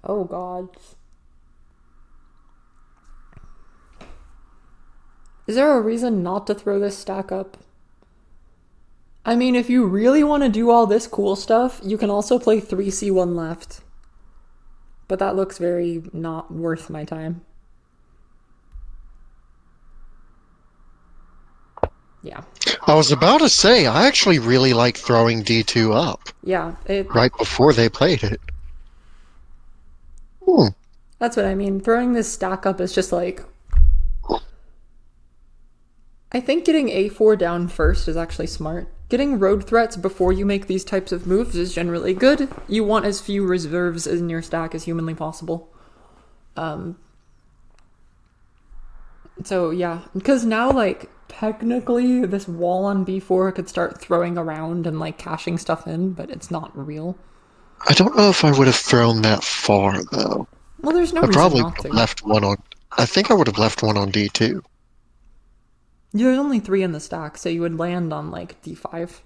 Oh god. Is there a reason not to throw this stack up? I mean, if you really want to do all this cool stuff, you can also play 3C1 left. But that looks very not worth my time. Yeah. I was about to say, I actually really like throwing D2 up. Yeah. Right before they played it. That's what I mean. Throwing this stack up is just like... I think getting A4 down first is actually smart. Getting road threats before you make these types of moves is generally good. You want as few reserves in your stack as humanly possible. So yeah, because now like technically this wall on B4 could start throwing around and like caching stuff in, but it's not real. I don't know if I would have thrown that far though. Well, there's no I reason probably not would to. have left one on. I think I would have left one on D2. There's only 3 in the stack, so you would land on like D5.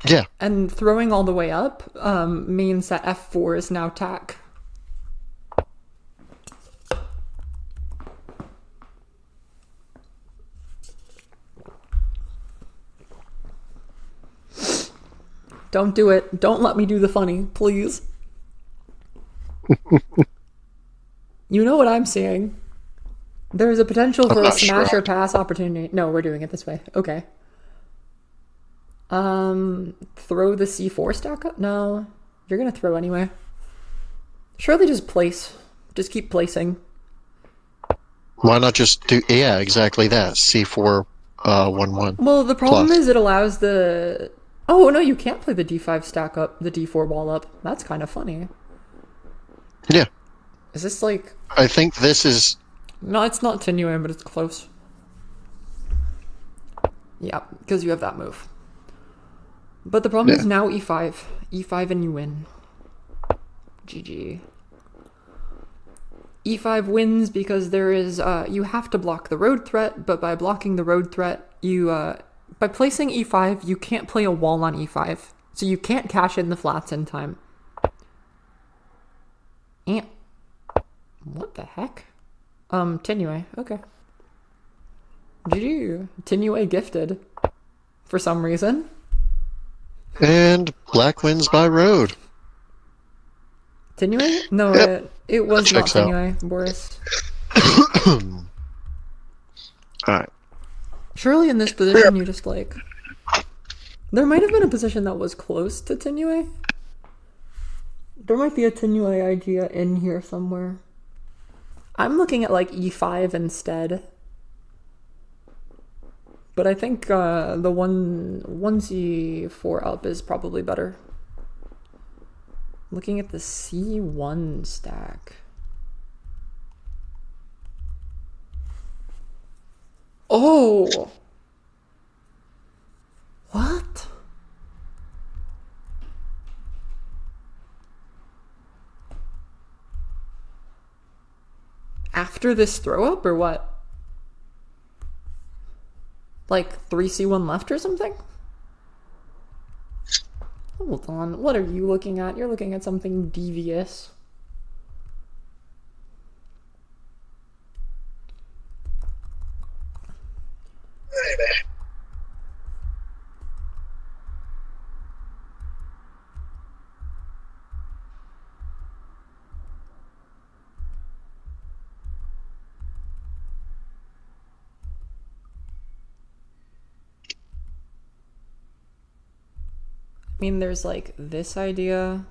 Yeah. And throwing all the way up means that F4 is now tack. Don't do it. Don't let me do the funny, please. You know what I'm seeing? There's a potential for a smash or pass opportunity. No, we're doing it this way. Okay. Throw the C4 stack up? No. You're gonna throw anyway. Surely just place. Just keep placing. Why not just do... Yeah, exactly that. C4, 1-1. Well, the problem is it allows the... Oh, no, you can't play the D5 stack up, the D4 wall up. That's kind of funny. Yeah. Is this like... I think this is... No, it's not Tinue, but it's close. Yeah, because you have that move. But the problem is now E5. E5 and you win. GG. E5 wins because there is... you have to block the road threat, but by blocking the road threat, you... by placing E5, you can't play a wall on E5. So you can't cash in the flats in time. And... What the heck? Tinue. Okay. GG. Tinue gifted. For some reason. And black wins by road. Tinue? No, Yep. it was not Tinue, out. Boris. Alright. Surely in this position you just like... There might have been a position that was close to Tinue. There might be a Tinue idea in here somewhere. I'm looking at like E5 instead. But I think the 1C4 up is probably better. Looking at the C1 stack. Oh! What? After this throw up or what? Like 3C1 left or something? Hold on, what are you looking at? You're looking at something devious. I mean, there's like this idea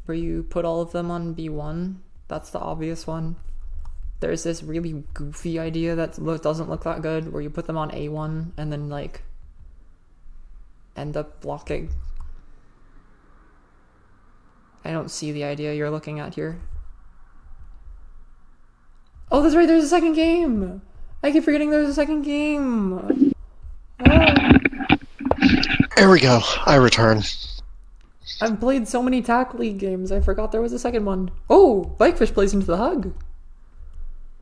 where you put all of them on B1. That's the obvious one. There's this really goofy idea that doesn't look that good where you put them on A1 and then like end up blocking. I don't see the idea you're looking at here. Oh, that's right, there's a second game! I keep forgetting there's a second game! Oh. There we go. I return. I've played so many TAC League games, I forgot there was a second one. Oh, Bikefish plays into the hug.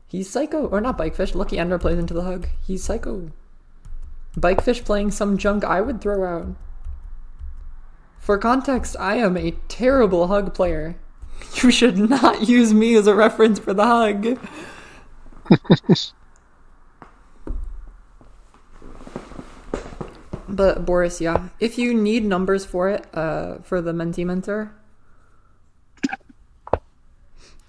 He's psycho. Or not Bikefish, Lucky Ender plays into the hug. He's psycho. Bikefish playing some junk I would throw out. For context, I am a terrible hug player. You should not use me as a reference for the hug. But Boris, yeah, if you need numbers for it, for the Menti Mentor,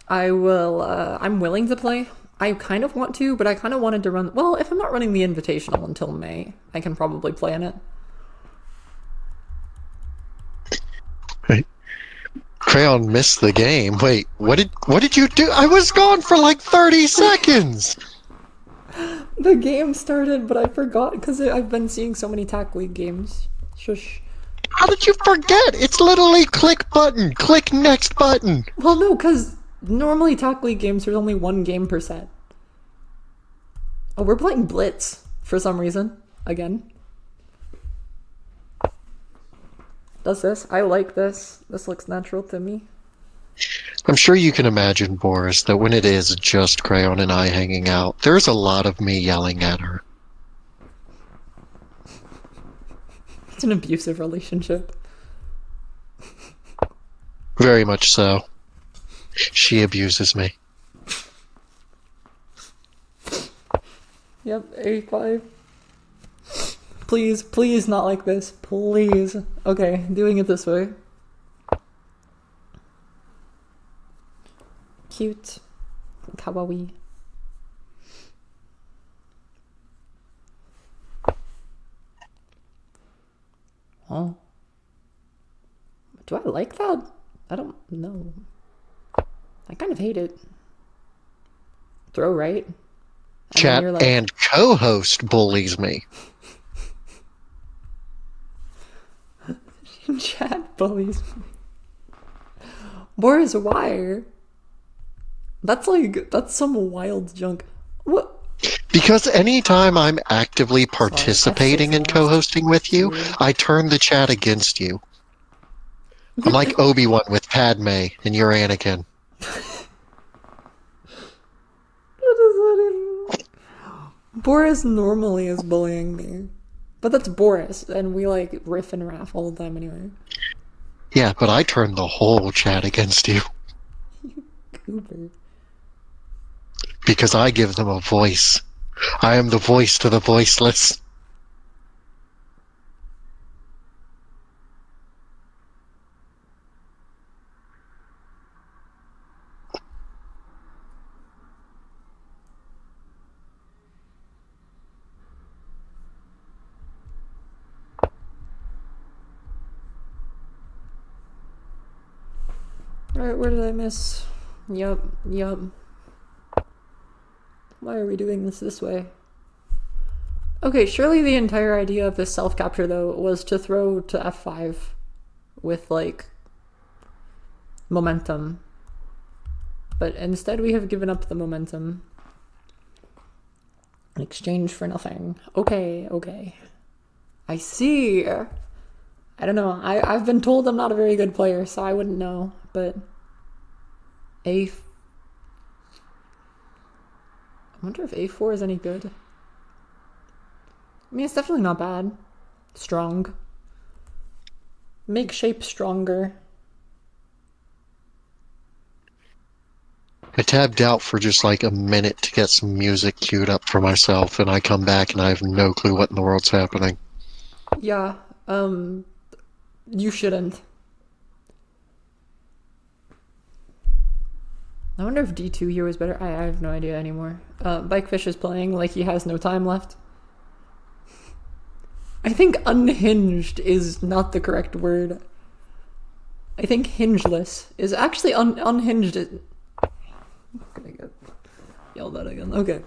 I will, I'm willing to play. I kind of want to, but I kind of wanted to run, well, if I'm not running the Invitational until May, I can probably play in it. Wait. Crayon missed the game. Wait, what did you do? I was gone for like 30 seconds! The game started, but I forgot because I've been seeing so many TAC League games. Shush. How did you forget? It's literally click button, click next button. Well, no, because normally TAC League games, there's only one game per set. Oh, we're playing Blitz for some reason. Again. Does this? I like this. This looks natural to me. I'm sure you can imagine, Boris, that when it is just Crayon and I hanging out, there's a lot of me yelling at her. It's an abusive relationship. Very much so. She abuses me. Yep, A5. Please, please not like this. Please. Okay, doing it this way. Cute. Kawaii. Huh? Do I like that? I don't know. I kind of hate it. Throw right? Chat like, and co-host bullies me. Chat bullies me. Boris, why? That's some wild junk. What? Because anytime I'm actively participating in co-hosting with you, I turn the chat against you. I'm like Obi-Wan with Padme, and you're Anakin. Boris normally is bullying me. But that's Boris, and we like riff and raff all the time anyway. Yeah, but I turn the whole chat against you. Cooper. Because I give them a voice. I am the voice to the voiceless. Alright, where did I miss? Yup. Why are we doing this way? Okay, surely the entire idea of this self-capture, though, was to throw to F5 with, like, momentum. But instead we have given up the momentum in exchange for nothing. Okay. I see. I don't know. I've been told I'm not a very good player, so I wouldn't know, but I wonder if A4 is any good. I mean, it's definitely not bad. Strong. Make shape stronger. I tabbed out for just like a minute to get some music queued up for myself, and I come back and I have no clue what in the world's happening. Yeah, you shouldn't. I wonder if D2 here was better. I have no idea anymore. Bikefish is playing like he has no time left. I think unhinged is not the correct word. I think hingeless is actually unhinged. I'm gonna get yelled at again. Okay.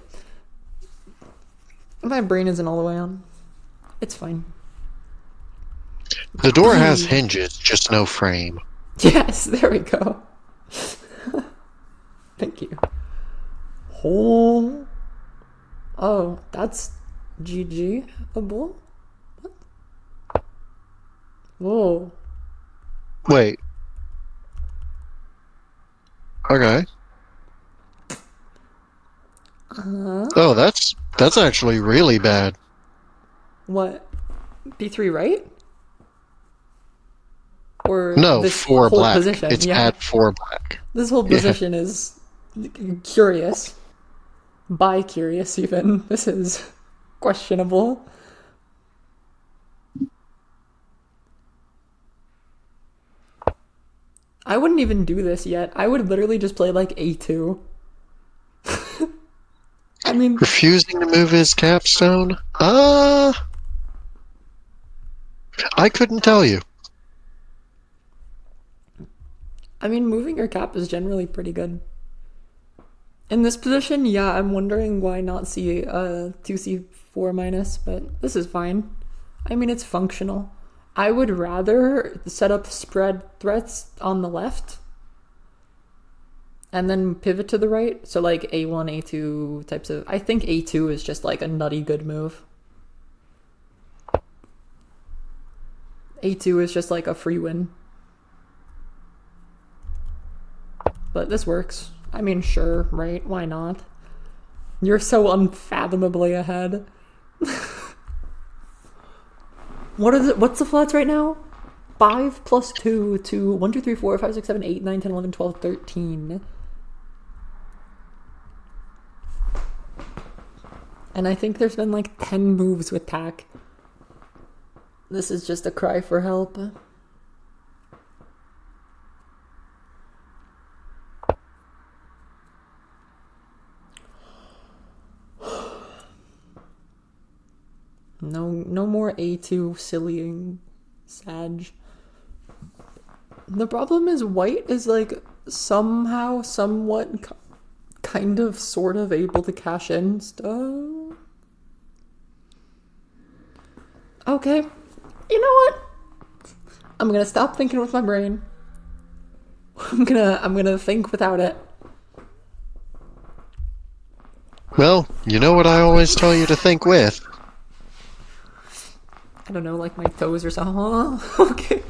My brain isn't all the way on. It's fine. The door has hinges, just no frame. Yes, there we go. Thank you. Oh, that's GG-able? What? Whoa. Wait. Okay. Oh, that's actually really bad. What? B3 right? Or no, this 4 whole black. Position? It's yeah. at 4 black. This whole position is curious. Bi-curious even. This is questionable. I wouldn't even do this yet. I would literally just play like A2. I mean... Refusing to move his capstone? I couldn't tell you. I mean, moving your cap is generally pretty good. In this position, yeah, I'm wondering why not see 2C4 minus, but this is fine. I mean, it's functional. I would rather set up spread threats on the left and then pivot to the right. So like A1, A2 types of... I think A2 is just like a nutty good move. A2 is just like a free win. But this works. I mean, sure, right? Why not? You're so unfathomably ahead. What's the flats right now? 5 plus 2 to 1, 2, 3, 4, 5, 6, 7, 8, 9, 10, 11, 12, 13. And I think there's been like 10 moves with tack. This is just a cry for help. No more A2 sillying Sag. The problem is white is like somehow, somewhat, kind of, sort of able to cash in stuff. Okay, you know what? I'm gonna stop thinking with my brain. I'm gonna think without it. Well, you know what I always tell you to think with. I don't know, like my toes or something. Okay.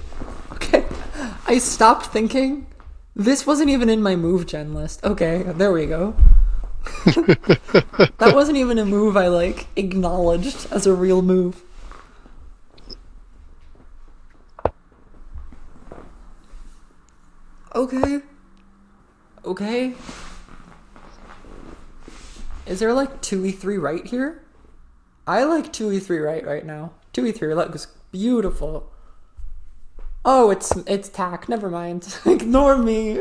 I stopped thinking. This wasn't even in my move gen list. Okay, there we go. That wasn't even a move I, like, acknowledged as a real move. Okay. Is there, like, 2e3 right here? I like 2e3 right now. 2e3 looks beautiful. Oh, it's tack. Never mind. Ignore me.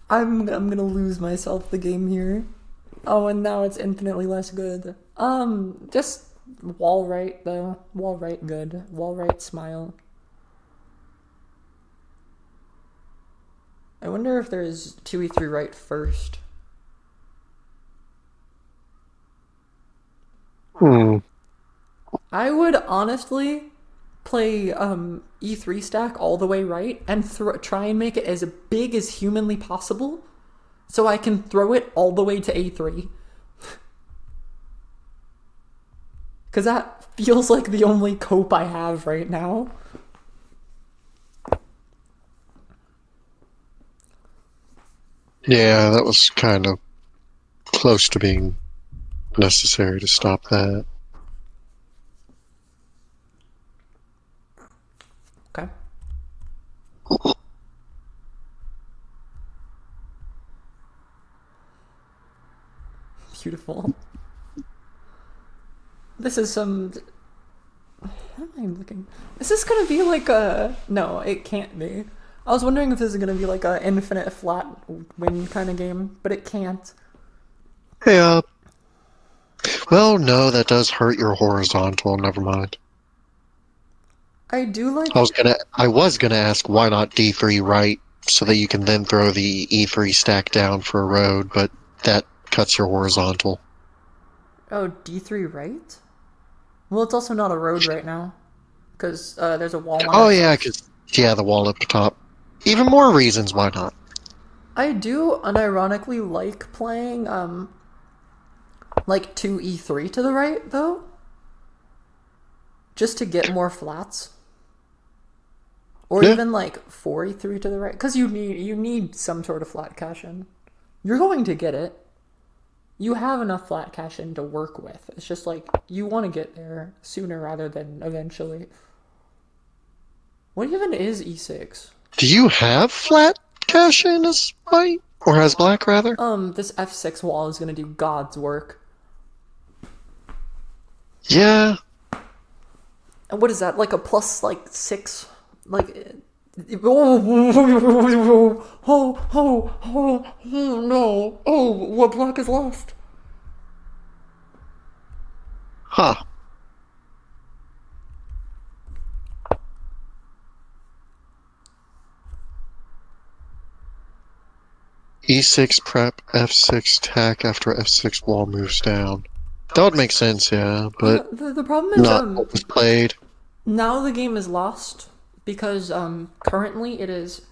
I'm gonna lose myself the game here. Oh, and now it's infinitely less good. Just wall right though. Wall right good. Wall right smile. I wonder if there's 2e3 right first. I would honestly play E3 stack all the way right and try and make it as big as humanly possible so I can throw it all the way to A3. Because that feels like the only cope I have right now. Yeah, that was kind of close to being necessary to stop that. Okay. Beautiful. This is some... What am I looking? Is this gonna be like a... No, it can't be. I was wondering if this is gonna be like a infinite flat win kind of game, but it can't. Yeah. Well, no, that does hurt your horizontal. Never mind. I do like... I was gonna ask why not D3 right, so that you can then throw the E3 stack down for a road, but that cuts your horizontal. Oh, D3 right? Well, it's also not a road right now, because there's a wall on Oh it. yeah, the wall up the top. Even more reasons why not. I do unironically like playing like 2e3 to the right though, just to get more flats, or even like 4e3 to the right, because you need some sort of flat cash in. You're going to get it. You have enough flat cash in to work with. It's just like you want to get there sooner rather than eventually. What even is e6? Do you have flat cash in as white? Or as black, rather? This f6 wall is gonna do God's work. Yeah. And what is that? Like a plus, like, 6? Like... Oh, no. Oh, what black is lost? Huh. E6 prep, F6 tack after F6 wall moves down. That would make sense, yeah, but the problem is, not what was played. Now the game is lost because currently it is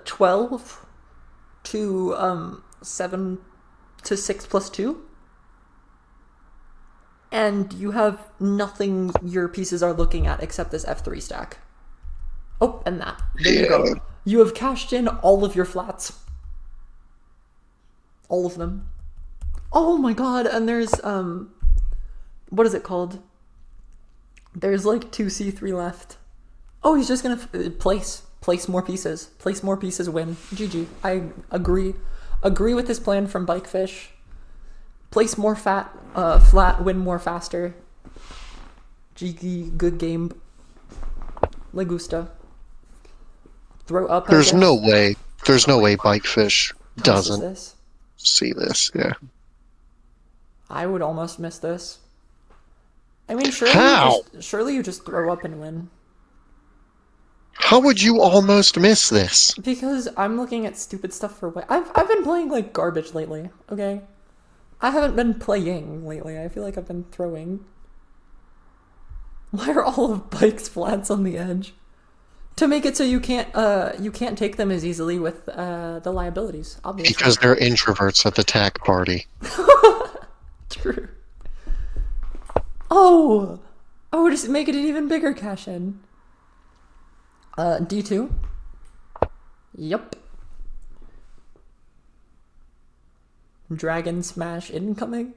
12 to 7 to 6 plus 2. And you have nothing your pieces are looking at except this F3 stack. Oh, and that. There you go. You have cashed in all of your flats. All of them. Oh my god, and there's, what is it called? There's like 2c3 left. Oh, he's just gonna place more pieces. Place more pieces, win. GG. I agree with this plan from Bikefish. Place more flat, win more faster. GG, good game. Le gusta. Throw up. There's no way Bikefish doesn't this? see this. Yeah. I would almost miss this. I mean, surely you just throw up and win. How would you almost miss this? Because I'm looking at stupid stuff for what I've been playing like garbage lately. Okay, I haven't been playing lately. I feel like I've been throwing. Why are all of Bike's flats on the edge? To make it so you can't take them as easily with the liabilities, obviously. Because they're introverts at the TAC party. True. Oh, just make it an even bigger cash in. D2. Yup. Dragon Smash incoming.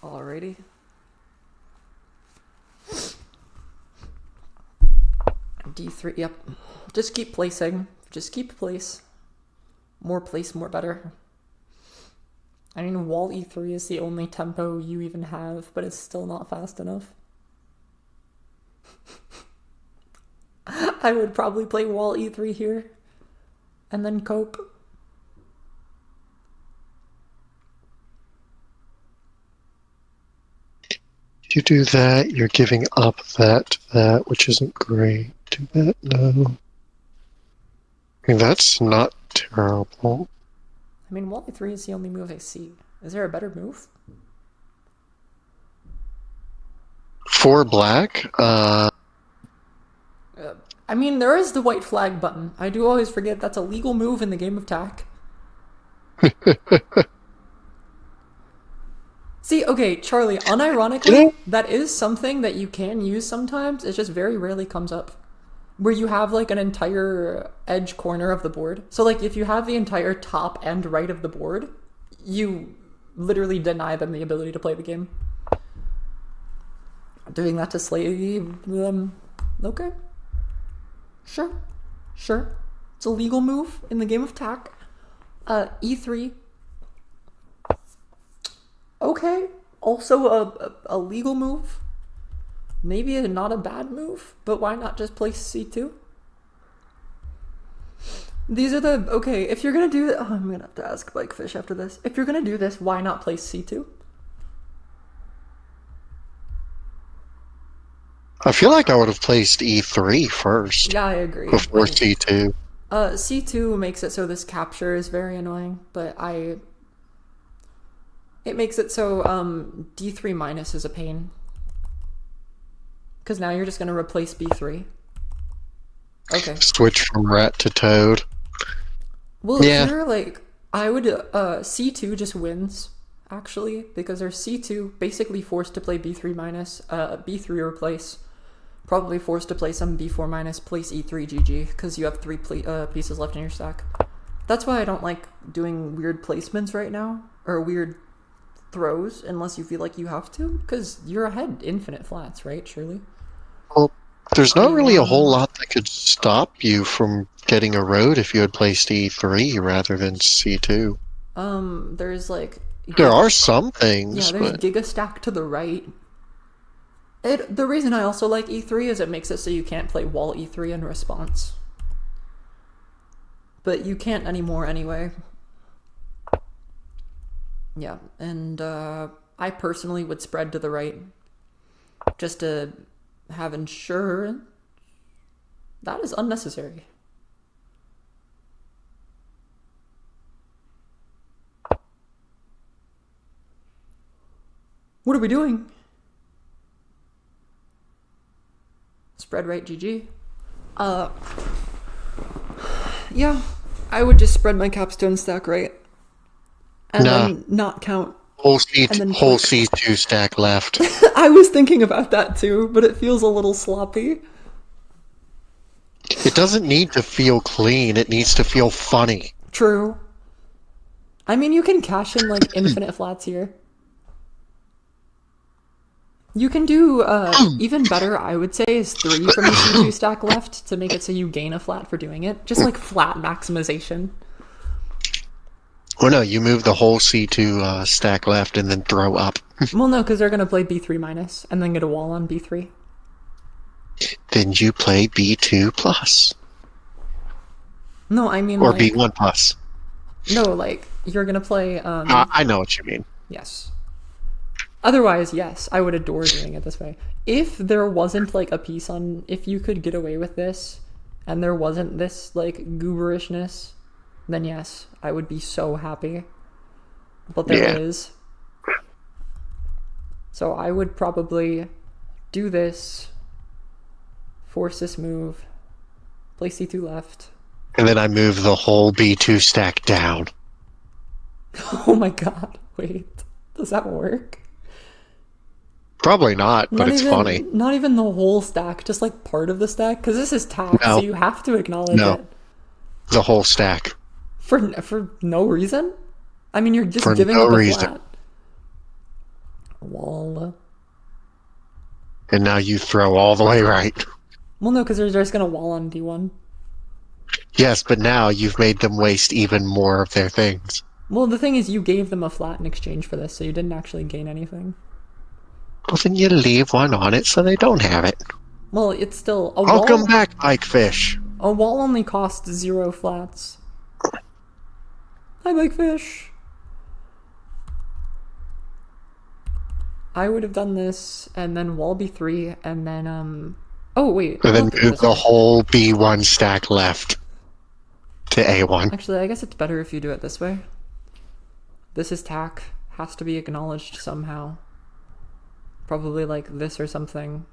Alrighty. D3, yep. Just keep placing. Just keep place. More place, more better. I mean, wall E3 is the only tempo you even have, but it's still not fast enough. I would probably play wall E3 here, and then cope. If you do that, you're giving up that, which isn't great. Do that? No. I mean, that's not terrible. I mean, wall E3 is the only move I see. Is there a better move? For black? I mean, there is the white flag button. I do always forget that's a legal move in the game of TAC. See, okay, Charlie, unironically, that is something that you can use sometimes. It just very rarely comes up. Where you have, like, an entire edge corner of the board. So, like, if you have the entire top and right of the board, you literally deny them the ability to play the game. Doing that to slay them, okay. Sure. It's a legal move in the game of TAC. E3. Okay. Also a legal move. Maybe not a bad move, but why not just place C2? These are the... Okay, if you're gonna do that... Oh, I'm gonna have to ask Bikefish after this. If you're gonna do this, why not place C2? I feel like I would have placed E3 first. Yeah, I agree. Before C2. C2 makes it so this capture is very annoying, but it makes it so D3 minus is a pain. Because now you're just going to replace B3. Okay. Switch from rat to toad. Well, yeah. If you're like... I would... C2 just wins, actually, because they're C2 basically forced to play B3 minus, B3 replace. Probably forced to play some B4 minus, place E3 GG, because you have 3 pieces left in your stack. That's why I don't like doing weird placements right now, or weird throws, unless you feel like you have to, because you're ahead infinite flats, right, surely? Well, there's not really a whole lot that could stop you from getting a road if you had placed E3 rather than C2. There's like... There are some things, yeah, there's Giga Stack to the right. The reason I also like E3 is it makes it so you can't play wall E3 in response. But you can't anymore anyway. Yeah, and I personally would spread to the right. Just to have insurance. That is unnecessary. What are we doing? Spread right, GG. Yeah, I would just spread my capstone stack right. And then not count. Whole C2 stack left. I was thinking about that too, but it feels a little sloppy. It doesn't need to feel clean, it needs to feel funny. True. I mean, you can cash in like infinite flats here. You can do even better, I would say, is 3 from the C2 stack left to make it so you gain a flat for doing it. Just like flat maximization. Well, no, you move the whole C2 stack left and then throw up. Well, no, because they're going to play B3 minus and then get a wall on B3. Then you play B2 plus. No, I mean or like... B1 plus. No, like, you're going to play... I know what you mean. Yes. Otherwise, yes, I would adore doing it this way. If there wasn't, like, a piece on... If you could get away with this, and there wasn't this, like, gooberishness, then yes, I would be so happy. But there is. So I would probably do this, force this move, play C2 left. And then I move the whole B2 stack down. Oh my god, wait. Does that work? Probably not, but it's funny. Not even the whole stack, just like part of the stack, because this is tax, so you have to acknowledge it. The whole stack. For no reason? I mean, you're just giving no up a reason. flat. Wall. And now you throw all the way right. Well, no, because they're just going to wall on D1. Yes, but now you've made them waste even more of their things. Well, the thing is, you gave them a flat in exchange for this, so you didn't actually gain anything. Well, then you leave one on it so they don't have it. Well, it's still a I'll wall. come back, Pikefish. A wall only costs 0 flats. Hi, Pikefish. I would have done this, and then wall B3, and then, oh, wait. And then move the whole B1 stack left to A1. Actually, I guess it's better if you do it this way. This is tack. Has to be acknowledged somehow. Probably like this or something.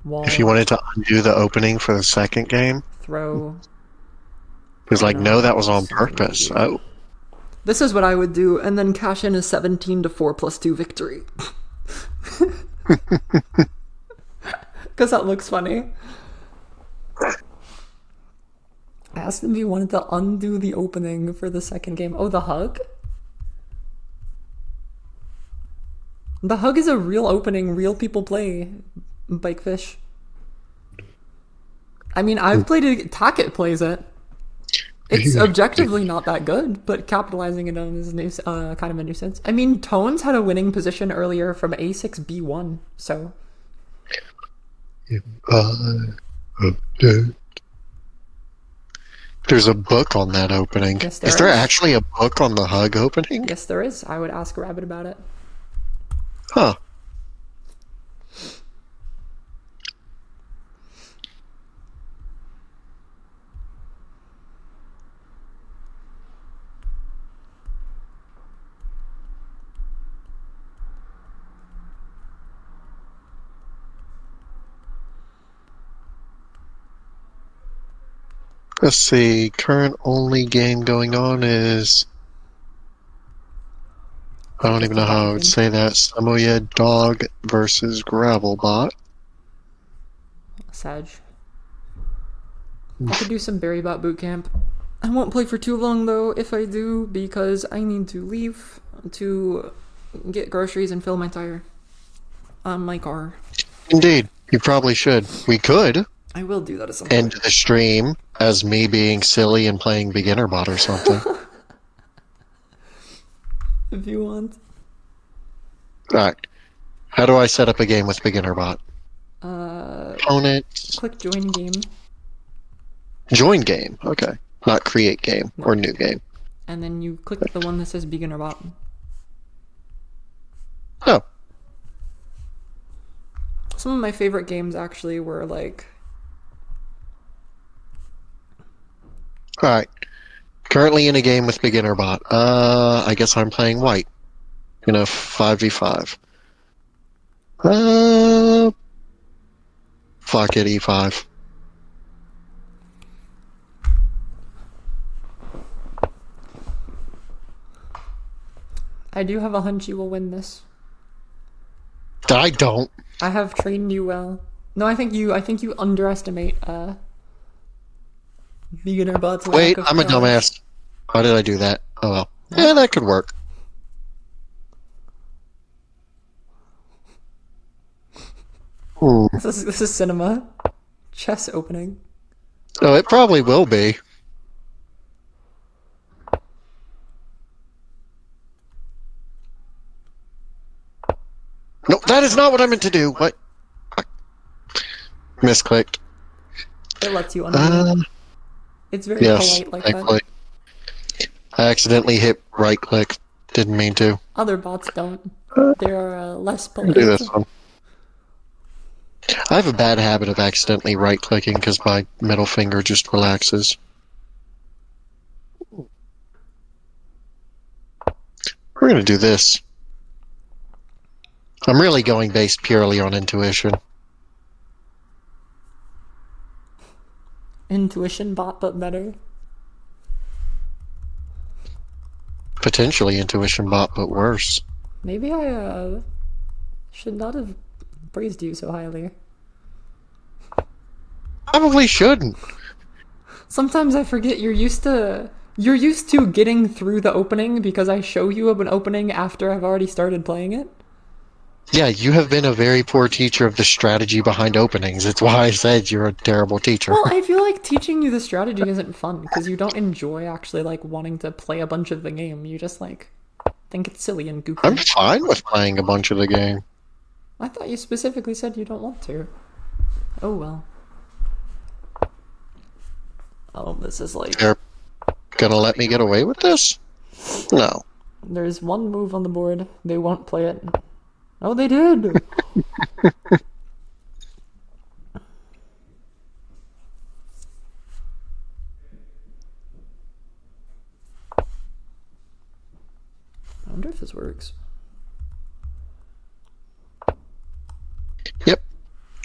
Wall. If you wanted to undo the opening for the second game. Throw. It was like, no, that was on purpose. Oh. This is what I would do, and then cash in a 17-4+2 victory. Because that looks funny. I asked him if he wanted to undo the opening for the second game. Oh, the hug? The hug is a real opening, real people play Pikefish. I mean, I've played it, Taket plays it. It's objectively not that good, but capitalizing it on is kind of a nuisance. I mean, Tones had a winning position earlier from A6 B1, so... There's a book on that opening. Yes, is there actually a book on the hug opening? Yes, there is. I would ask Rabbit about it. Huh. Let's see, current only game going on is... I don't even know how I would say that. Samoyed Dog versus Gravelbot. Sag. I could do some Berrybot boot camp. I won't play for too long though if I do, because I need to leave to get groceries and fill my tire on my car. Indeed, you probably should. We could. I will do that at some point. End the stream as me being silly and playing beginner bot or something. If you want. Alright. How do I set up a game with beginner bot? Opponent. Click join game. Join game. Okay. Not create game or new game. And then you click the one that says beginner bot. Oh. Some of my favorite games actually were like... Alright. Currently in a game with beginner bot. I guess I'm playing white. In a 5v5. Fuck it, E5. I do have a hunch you will win this. I don't. I have trained you well. No, I think you underestimate beginner bots. Wait, I'm a dumbass. Why did I do that? Oh well. Yeah, that could work. Ooh. This is cinema. Chess opening. Oh, it probably will be. No, that is not what I meant to do. What? Misclicked. It lets you undo it. It's very polite like thankfully. that. I accidentally hit right click. Didn't mean to. Other bots don't. They're less polite. Do this one. I have a bad habit of accidentally right clicking because my middle finger just relaxes. We're going to do this. I'm really going based purely on intuition. Intuition bot, but better. Potentially intuition bot, but worse. Maybe I should not have praised you so highly. Probably shouldn't. Sometimes I forget you're used to getting through the opening because I show you an opening after I've already started playing it. Yeah, you have been a very poor teacher of the strategy behind openings. It's why I said you're a terrible teacher. Well, I feel like teaching you the strategy isn't fun because you don't enjoy actually like wanting to play a bunch of the game. You just like think it's silly and goofy. I'm fine with playing a bunch of the game. I thought you specifically said you don't want to. Oh well. Oh, this is like... They're gonna let me get away with this? No. There's one move on the board. They won't play it. Oh, they did! I wonder if this works. Yep.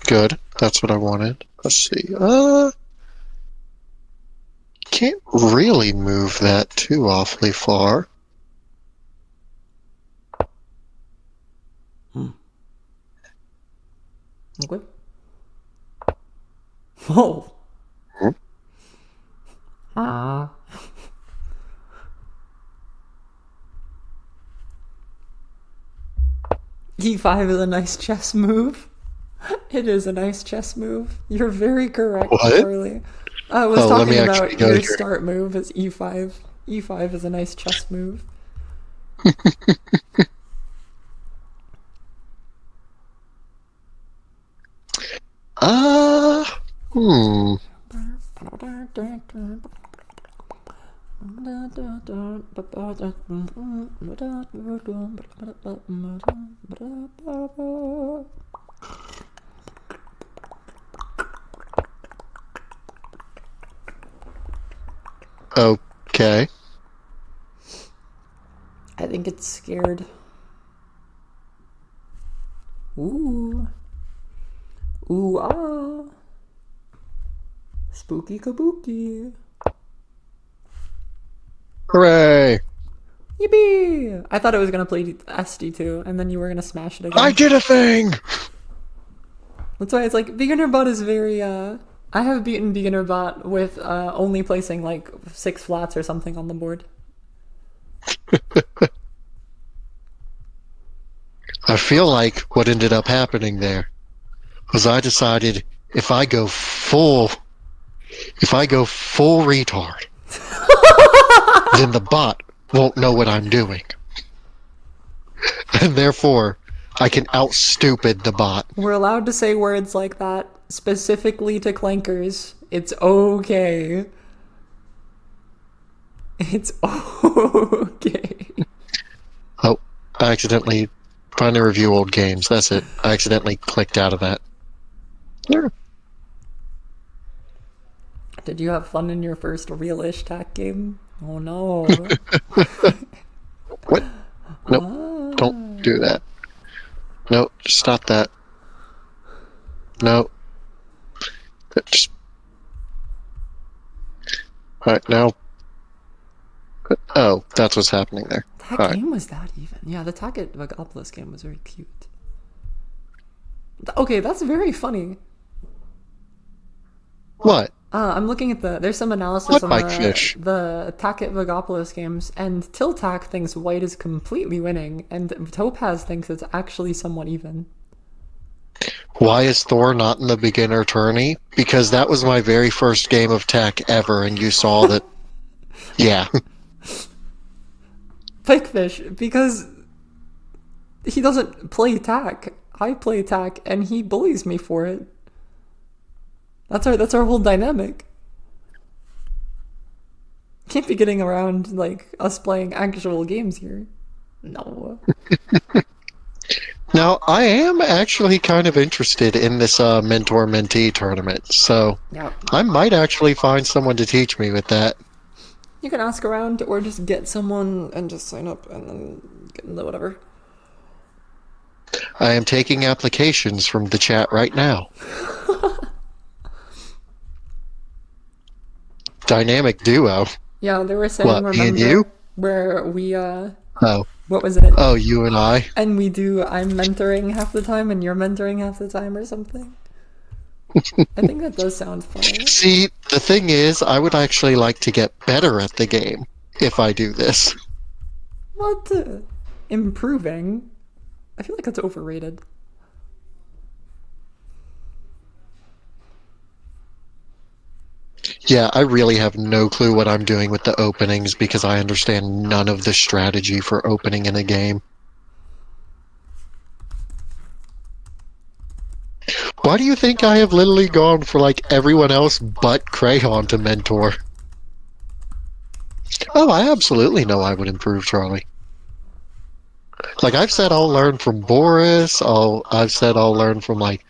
Good. That's what I wanted. Let's see. Can't really move that too awfully far. Okay. Oh. Ah. E5 is a nice chess move. It is a nice chess move. You're very correct, What? Charlie. I was let me talking actually about go your here. start move as E5. E5 is a nice chess move. Hmm. Okay. I think it's scared. Ooh. Ooh ah. Spooky kabuki. Hooray! Yippee! I thought it was gonna play SD2, and then you were gonna smash it again. I did a thing! That's why it's like, beginner bot is very, I have beaten beginner bot with, only placing, like, 6 flats or something on the board. I feel like what ended up happening there was I decided if I go full retard, then the bot won't know what I'm doing. And therefore, I can out-stupid the bot. We're allowed to say words like that, specifically to clankers. It's okay. It's okay. Oh, I accidentally trying to review old games. That's it. I accidentally clicked out of that. There. Did you have fun in your first real-ish tack game? Oh no. What? Nope. Don't do that. Nope. Stop that. Nope. Just... Alright, now... Oh, that's what's happening there. That game was that even. Yeah, the Taket and Vogopolis game was very cute. Okay, that's very funny. What? I'm looking at there's some analysis What on the Taket Vogopolis games, and Tiltak thinks white is completely winning, and Topaz thinks it's actually somewhat even. Why is Thor not in the beginner tourney? Because that was my very first game of tech ever, and you saw that. Yeah. Pikefish, because he doesn't play tack. I play tack, and he bullies me for it. That's our whole dynamic. Can't be getting around like us playing actual games here. No. Now, I am actually kind of interested in this mentor-mentee tournament, so Yeah. I might actually find someone to teach me with that. You can ask around or just get someone and just sign up and then get into whatever. I am taking applications from the chat right now. Dynamic duo. Yeah, they were saying, What, me and remember, you? where we, Oh. what was it? Oh, you and I? And I'm mentoring half the time and you're mentoring half the time or something. I think that does sound funny. See, the thing is, I would actually like to get better at the game if I do this. What? Improving? I feel like that's overrated. Yeah, I really have no clue what I'm doing with the openings because I understand none of the strategy for opening in a game. Why do you think I have literally gone for like everyone else but Crayon to mentor? Oh, I absolutely know I would improve Charlie. Like I've said I'll learn from Boris, I've said I'll learn from like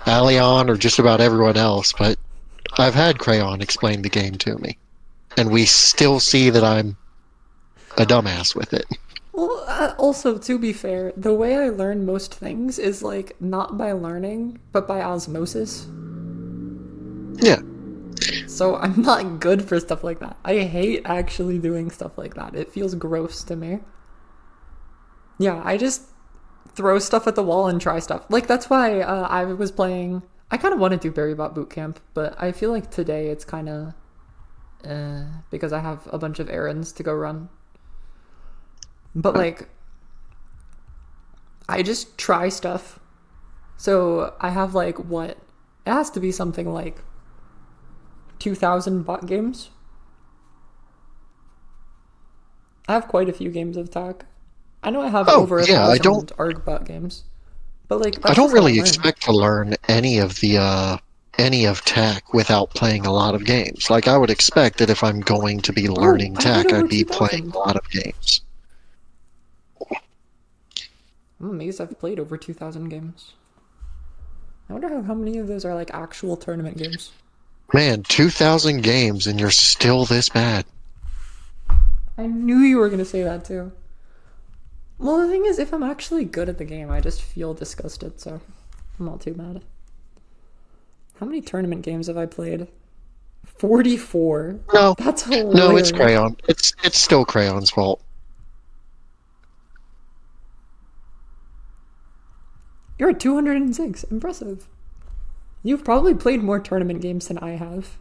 Alion or just about everyone else, but I've had Crayon explain the game to me. And we still see that I'm a dumbass with it. Well, also, to be fair, the way I learn most things is like not by learning, but by osmosis. Yeah. So I'm not good for stuff like that. I hate actually doing stuff like that. It feels gross to me. Yeah, I just throw stuff at the wall and try stuff. Like, that's why I was playing... I kind of want to do Berrybot Bootcamp, but I feel like today it's kind of... because I have a bunch of errands to go run. But, like... I just try stuff. So, I have, like, what? It has to be something like... 2,000 bot games? I have quite a few games of TAC. I know I have over 1,000 ARG bot games. But like, I don't really expect to learn any of TAC without playing a lot of games. Like I would expect that if I'm going to be learning TAC, I'd be playing a lot of games. I'm amazed I've played over 2,000 games. I wonder how many of those are like actual tournament games. Man, 2,000 games and you're still this bad. I knew you were gonna say that too. Well, the thing is, if I'm actually good at the game, I just feel disgusted, so I'm not too mad. How many tournament games have I played? 44. No, that's hilarious. No, it's Crayon. It's still Crayon's fault. You're at 206. Impressive. You've probably played more tournament games than I have.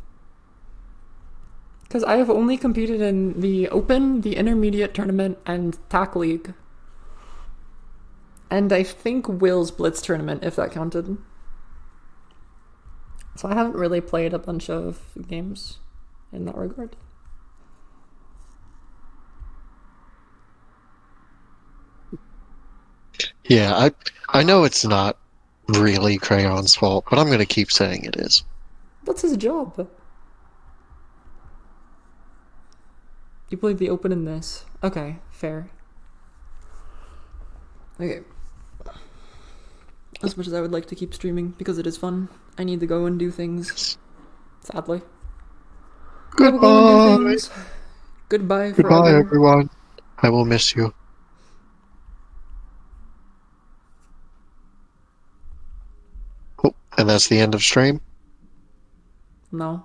Because I have only competed in the Open, the Intermediate Tournament, and TAC League. And I think Will's Blitz Tournament, if that counted. So I haven't really played a bunch of games in that regard. Yeah, I know it's not really Crayon's fault, but I'm going to keep saying it is. That's his job. You played the Open in this. Okay, fair. Okay. As much as I would like to keep streaming, because it is fun, I need to go and do things. Sadly. Goodbye! Goodbye forever. Goodbye, everyone. I will miss you. Oh, and that's the end of stream? No.